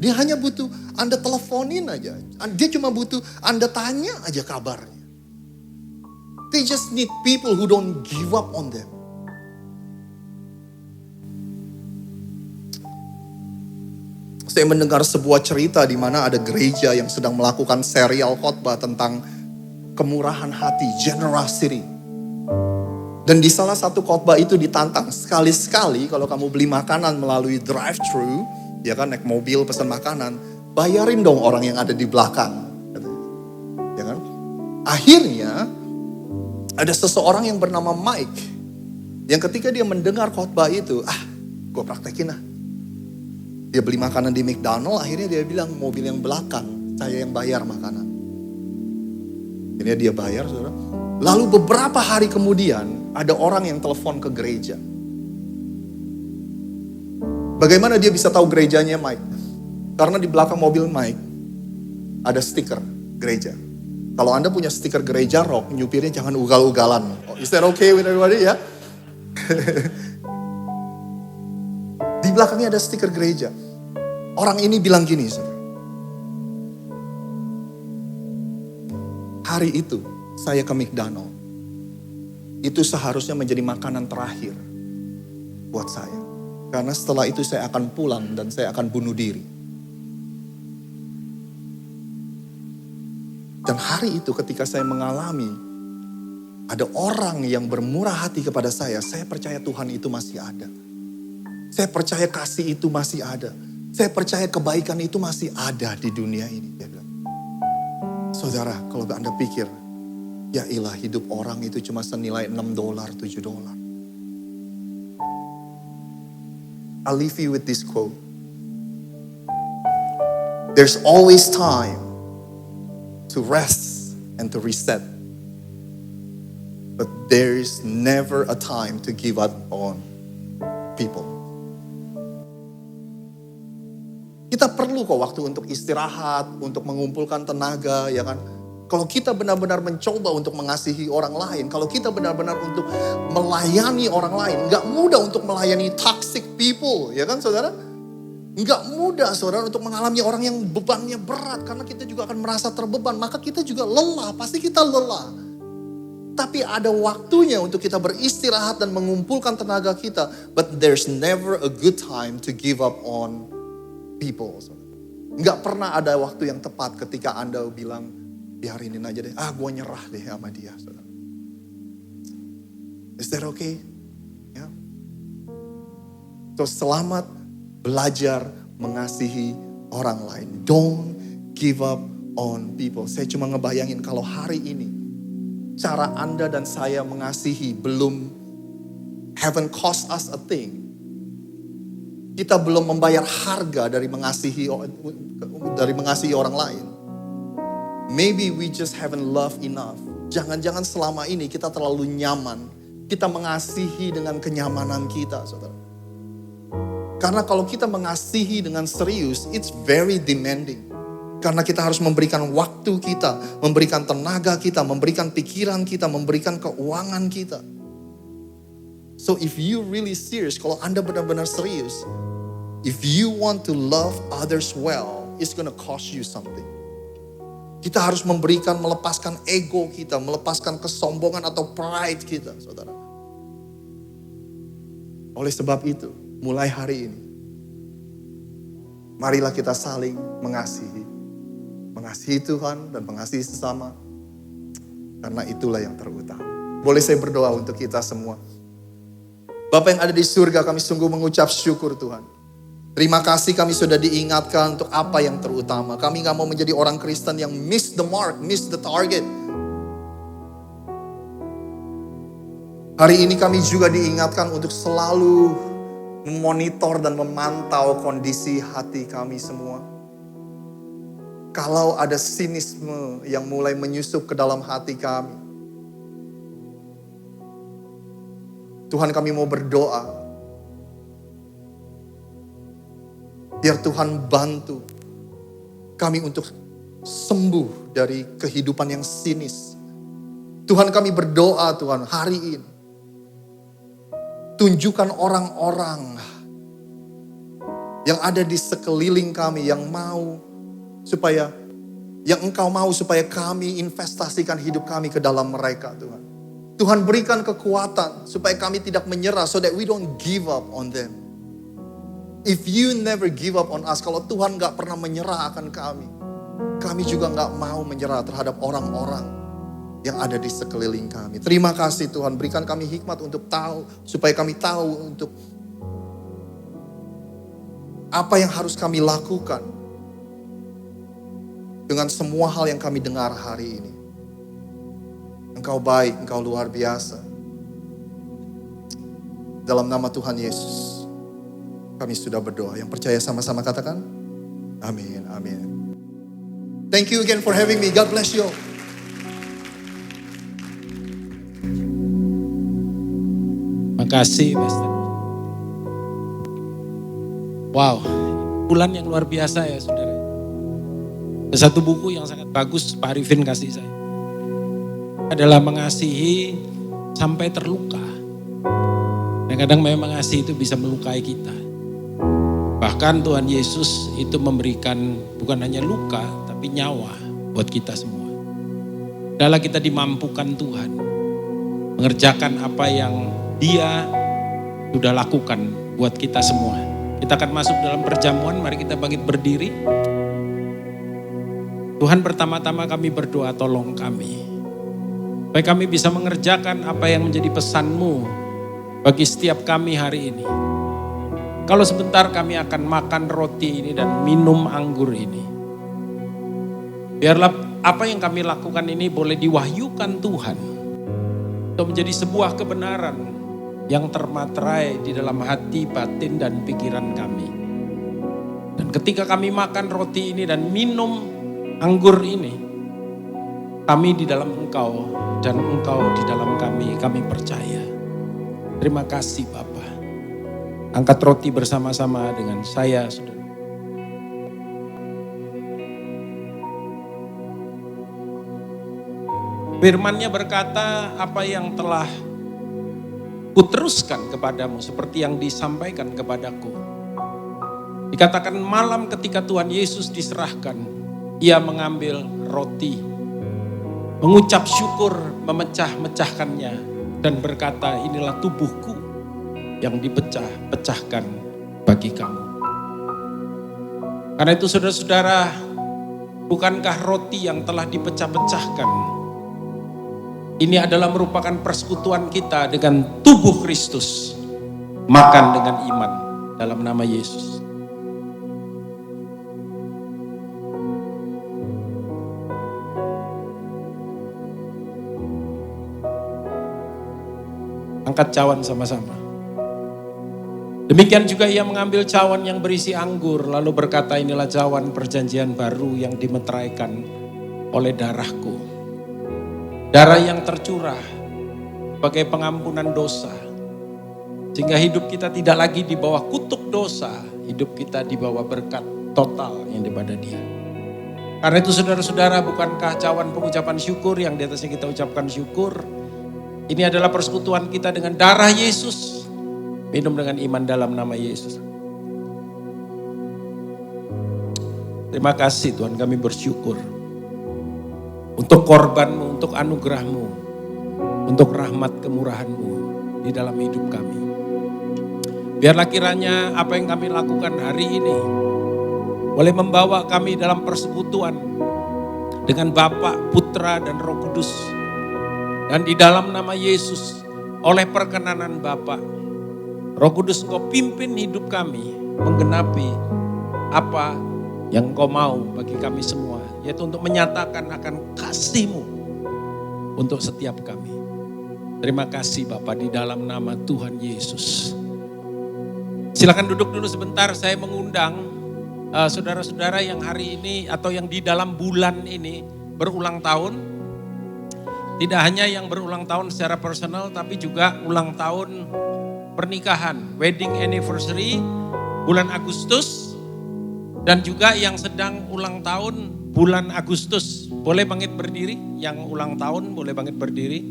Dia hanya butuh Anda teleponin aja. Dia cuma butuh Anda tanya aja kabarnya. They just need people who don't give up on them. Saya mendengar sebuah cerita di mana ada gereja yang sedang melakukan serial khotbah tentang kemurahan hati, generosity. Dan di salah satu khotbah itu ditantang sekali-sekali kalau kamu beli makanan melalui drive-thru, ya kan naik mobil pesan makanan, bayarin dong orang yang ada di belakang. Ya kan? Akhirnya ada seseorang yang bernama Mike, yang ketika dia mendengar khotbah itu, gue praktekin lah. Dia beli makanan di McDonald, akhirnya dia bilang mobil yang belakang, saya yang bayar makanan. Akhirnya dia bayar, saudara. Lalu beberapa hari kemudian, ada orang yang telepon ke gereja. Bagaimana dia bisa tahu gerejanya Mike? Karena di belakang mobil Mike, ada stiker gereja. Kalau Anda punya stiker gereja rock, nyupirnya jangan ugal-ugalan. Is that okay with everybody ya? Di belakangnya ada stiker gereja. Orang ini bilang gini, saudara. Hari itu saya ke McDonald. Itu seharusnya menjadi makanan terakhir buat saya. Karena setelah itu saya akan pulang dan saya akan bunuh diri. Dan hari itu ketika saya mengalami ada orang yang bermurah hati kepada saya percaya Tuhan itu masih ada. Saya percaya kasih itu masih ada. Saya percaya kebaikan itu masih ada di dunia ini. Dia bilang, saudara, kalau Anda pikir, ya ilah hidup orang itu cuma senilai $6, $7. I'll leave you with this quote. There's always time to rest and to reset. But there is never a time to give up on people. Kita perlu kok waktu untuk istirahat, untuk mengumpulkan tenaga, ya kan? Kalau kita benar-benar mencoba untuk mengasihi orang lain, kalau kita benar-benar untuk melayani orang lain, gak mudah untuk melayani toxic people, ya kan saudara? Gak mudah saudara untuk mengalami orang yang bebannya berat, karena kita juga akan merasa terbeban, maka kita juga lelah, pasti kita lelah. Tapi ada waktunya untuk kita beristirahat dan mengumpulkan tenaga kita, but there's never a good time to give up on people. Gak pernah ada waktu yang tepat ketika Anda bilang, biarinin aja deh, gue nyerah deh sama dia. Saudara. Is that okay? Ya. So selamat belajar mengasihi orang lain. Don't give up on people. Saya cuma ngebayangin kalau hari ini cara Anda dan saya mengasihi haven't cost us a thing. Kita belum membayar harga dari mengasihi orang lain. Maybe we just haven't loved enough. Jangan-jangan selama ini kita terlalu nyaman. Kita mengasihi dengan kenyamanan kita, saudara. Karena kalau kita mengasihi dengan serius, it's very demanding. Karena kita harus memberikan waktu kita, memberikan tenaga kita, memberikan pikiran kita, memberikan keuangan kita. So if you really serious, kalau Anda benar-benar serius, if you want to love others well, it's gonna cost you something. Kita harus melepaskan ego kita, melepaskan kesombongan atau pride kita, saudara. Oleh sebab itu, mulai hari ini, marilah kita saling mengasihi. Mengasihi Tuhan dan mengasihi sesama. Karena itulah yang terutama. Boleh saya berdoa untuk kita semua. Bapa yang ada di surga, kami sungguh mengucap syukur Tuhan. Terima kasih kami sudah diingatkan untuk apa yang terutama. Kami gak mau menjadi orang Kristen yang miss the mark, miss the target. Hari ini kami juga diingatkan untuk selalu memonitor dan memantau kondisi hati kami semua. Kalau ada sinisme yang mulai menyusup ke dalam hati kami, Tuhan kami mau berdoa. Biar Tuhan bantu kami untuk sembuh dari kehidupan yang sinis. Tuhan kami berdoa Tuhan hari ini. Tunjukkan orang-orang yang ada di sekeliling kami yang Engkau mau supaya kami investasikan hidup kami ke dalam mereka Tuhan. Tuhan berikan kekuatan supaya kami tidak menyerah so that we don't give up on them. If you never give up on us, kalau Tuhan gak pernah menyerah akan kami juga gak mau menyerah terhadap orang-orang yang ada di sekeliling kami. Terima kasih Tuhan, berikan kami hikmat untuk tahu, supaya kami tahu untuk apa yang harus kami lakukan dengan semua hal yang kami dengar hari ini. Engkau baik, Engkau luar biasa. Dalam nama Tuhan Yesus, kami sudah berdoa. Yang percaya sama-sama katakan, amin, amin. Thank you again for having me. God bless you. Makasih, Pastor. Wow, bulan yang luar biasa ya, saudara. Ada satu buku yang sangat bagus Pak Arifin kasih saya. Adalah mengasihi sampai terluka. Kadang-kadang memang mengasihi itu bisa melukai kita. Bahkan Tuhan Yesus itu memberikan bukan hanya luka, tapi nyawa buat kita semua. Adalah kita dimampukan Tuhan mengerjakan apa yang Dia sudah lakukan buat kita semua. Kita akan masuk dalam perjamuan, mari kita bangkit berdiri. Tuhan, pertama-tama kami berdoa, tolong kami. Supaya kami bisa mengerjakan apa yang menjadi pesan-Mu bagi setiap kami hari ini. Kalau sebentar kami akan makan roti ini dan minum anggur ini. Biarlah apa yang kami lakukan ini boleh diwahyukan Tuhan. Untuk menjadi sebuah kebenaran yang termaterai di dalam hati, batin, dan pikiran kami. Dan ketika kami makan roti ini dan minum anggur ini, kami di dalam Engkau dan Engkau di dalam kami percaya. Terima kasih Bapa. Angkat roti bersama-sama dengan saya, saudara. Firman-Nya berkata, apa yang telah kuteruskan kepadamu seperti yang disampaikan kepadaku. Dikatakan malam ketika Tuhan Yesus diserahkan, Ia mengambil roti, mengucap syukur, memecah-mecahkannya, dan berkata, inilah tubuhku yang dipecah-pecahkan bagi kamu. Karena itu saudara-saudara, bukankah roti yang telah dipecah-pecahkan ini adalah merupakan persekutuan kita dengan tubuh Kristus. Makan dengan iman dalam nama Yesus. Angkat cawan sama-sama. Demikian juga Ia mengambil cawan yang berisi anggur, lalu berkata, inilah cawan perjanjian baru yang dimeteraikan oleh darahku. Darah yang tercurah sebagai pengampunan dosa. Sehingga hidup kita tidak lagi di bawah kutuk dosa. Hidup kita di bawah berkat total yang daripada Dia. Karena itu saudara-saudara, bukankah cawan pengucapan syukur yang di atasnya kita ucapkan syukur. Ini adalah persekutuan kita dengan darah Yesus. Minum dengan iman dalam nama Yesus. Terima kasih Tuhan, kami bersyukur. Untuk korban-Mu, untuk anugerah-Mu, untuk rahmat kemurahan-Mu di dalam hidup kami. Biarlah kiranya apa yang kami lakukan hari ini boleh membawa kami dalam persekutuan dengan Bapa, Putra, dan Roh Kudus. Dan di dalam nama Yesus, oleh perkenanan Bapa, Roh Kudus Engkau pimpin hidup kami menggenapi apa yang Engkau mau bagi kami semua. Yaitu untuk menyatakan akan kasih-Mu untuk setiap kami. Terima kasih Bapa di dalam nama Tuhan Yesus. Silakan duduk dulu sebentar, saya mengundang saudara-saudara yang hari ini atau yang di dalam bulan ini berulang tahun. Tidak hanya yang berulang tahun secara personal tapi juga ulang tahun pernikahan, wedding anniversary bulan Agustus. Dan juga yang sedang ulang tahun bulan Agustus. Boleh bangkit berdiri? Yang ulang tahun boleh bangkit berdiri.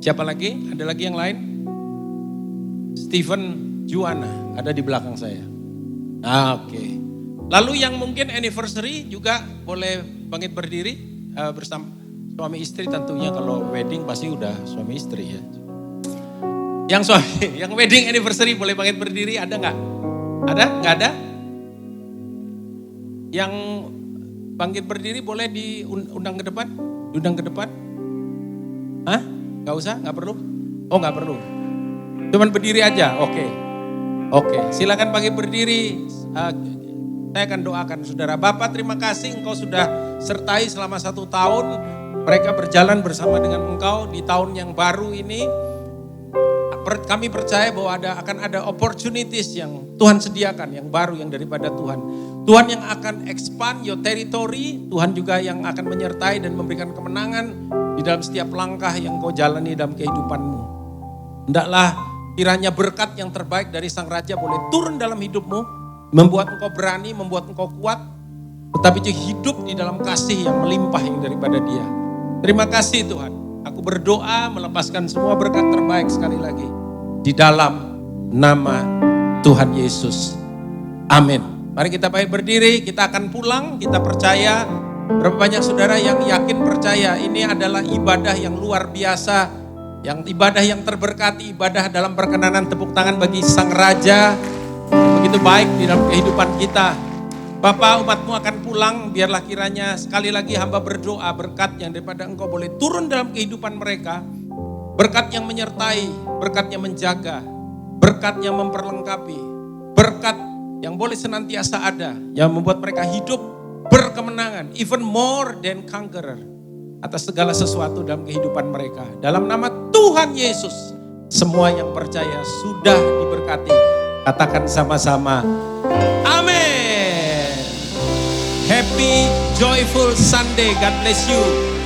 Siapa lagi? Ada lagi yang lain? Stephen Juana ada di belakang saya. Oke. Lalu yang mungkin anniversary juga boleh bangkit berdiri bersama suami istri tentunya. Kalau wedding pasti udah suami istri ya. Yang suami, yang wedding anniversary boleh bangkit berdiri, ada nggak? Ada? Nggak ada? Yang bangkit berdiri boleh diundang ke depan? Diundang ke depan? Hah? Gak usah? Gak perlu? Oh gak perlu? Cuman berdiri aja? Oke. Silakan bangkit berdiri. Saya akan doakan saudara. Bapak terima kasih Engkau sudah sertai selama 1 tahun mereka berjalan bersama dengan Engkau di tahun yang baru ini. Kami percaya bahwa akan ada opportunities yang Tuhan sediakan, yang baru, yang daripada Tuhan. Tuhan yang akan expand your territory, Tuhan juga yang akan menyertai dan memberikan kemenangan di dalam setiap langkah yang kau jalani dalam kehidupanmu. Hendaklah kiranya berkat yang terbaik dari Sang Raja boleh turun dalam hidupmu, membuat engkau berani, membuat engkau kuat, tetapi juga hidup di dalam kasih yang melimpah yang daripada Dia. Terima kasih Tuhan. Aku berdoa melepaskan semua berkat terbaik sekali lagi di dalam nama Tuhan Yesus. Amin. Mari kita baik berdiri, kita akan pulang, kita percaya. Berapa banyak saudara yang yakin percaya ini adalah ibadah yang luar biasa, yang ibadah yang terberkati, ibadah dalam perkenanan, tepuk tangan bagi Sang Raja yang begitu baik di dalam kehidupan kita. Bapa, umatmu akan pulang, biarlah kiranya sekali lagi hamba berdoa berkat yang daripada Engkau boleh turun dalam kehidupan mereka. Berkat yang menyertai, berkat yang menjaga, berkat yang memperlengkapi, berkat yang boleh senantiasa ada, yang membuat mereka hidup berkemenangan, even more than conqueror, atas segala sesuatu dalam kehidupan mereka. Dalam nama Tuhan Yesus, semua yang percaya sudah diberkati. Katakan sama-sama, amin. Happy, joyful Sunday. God bless you.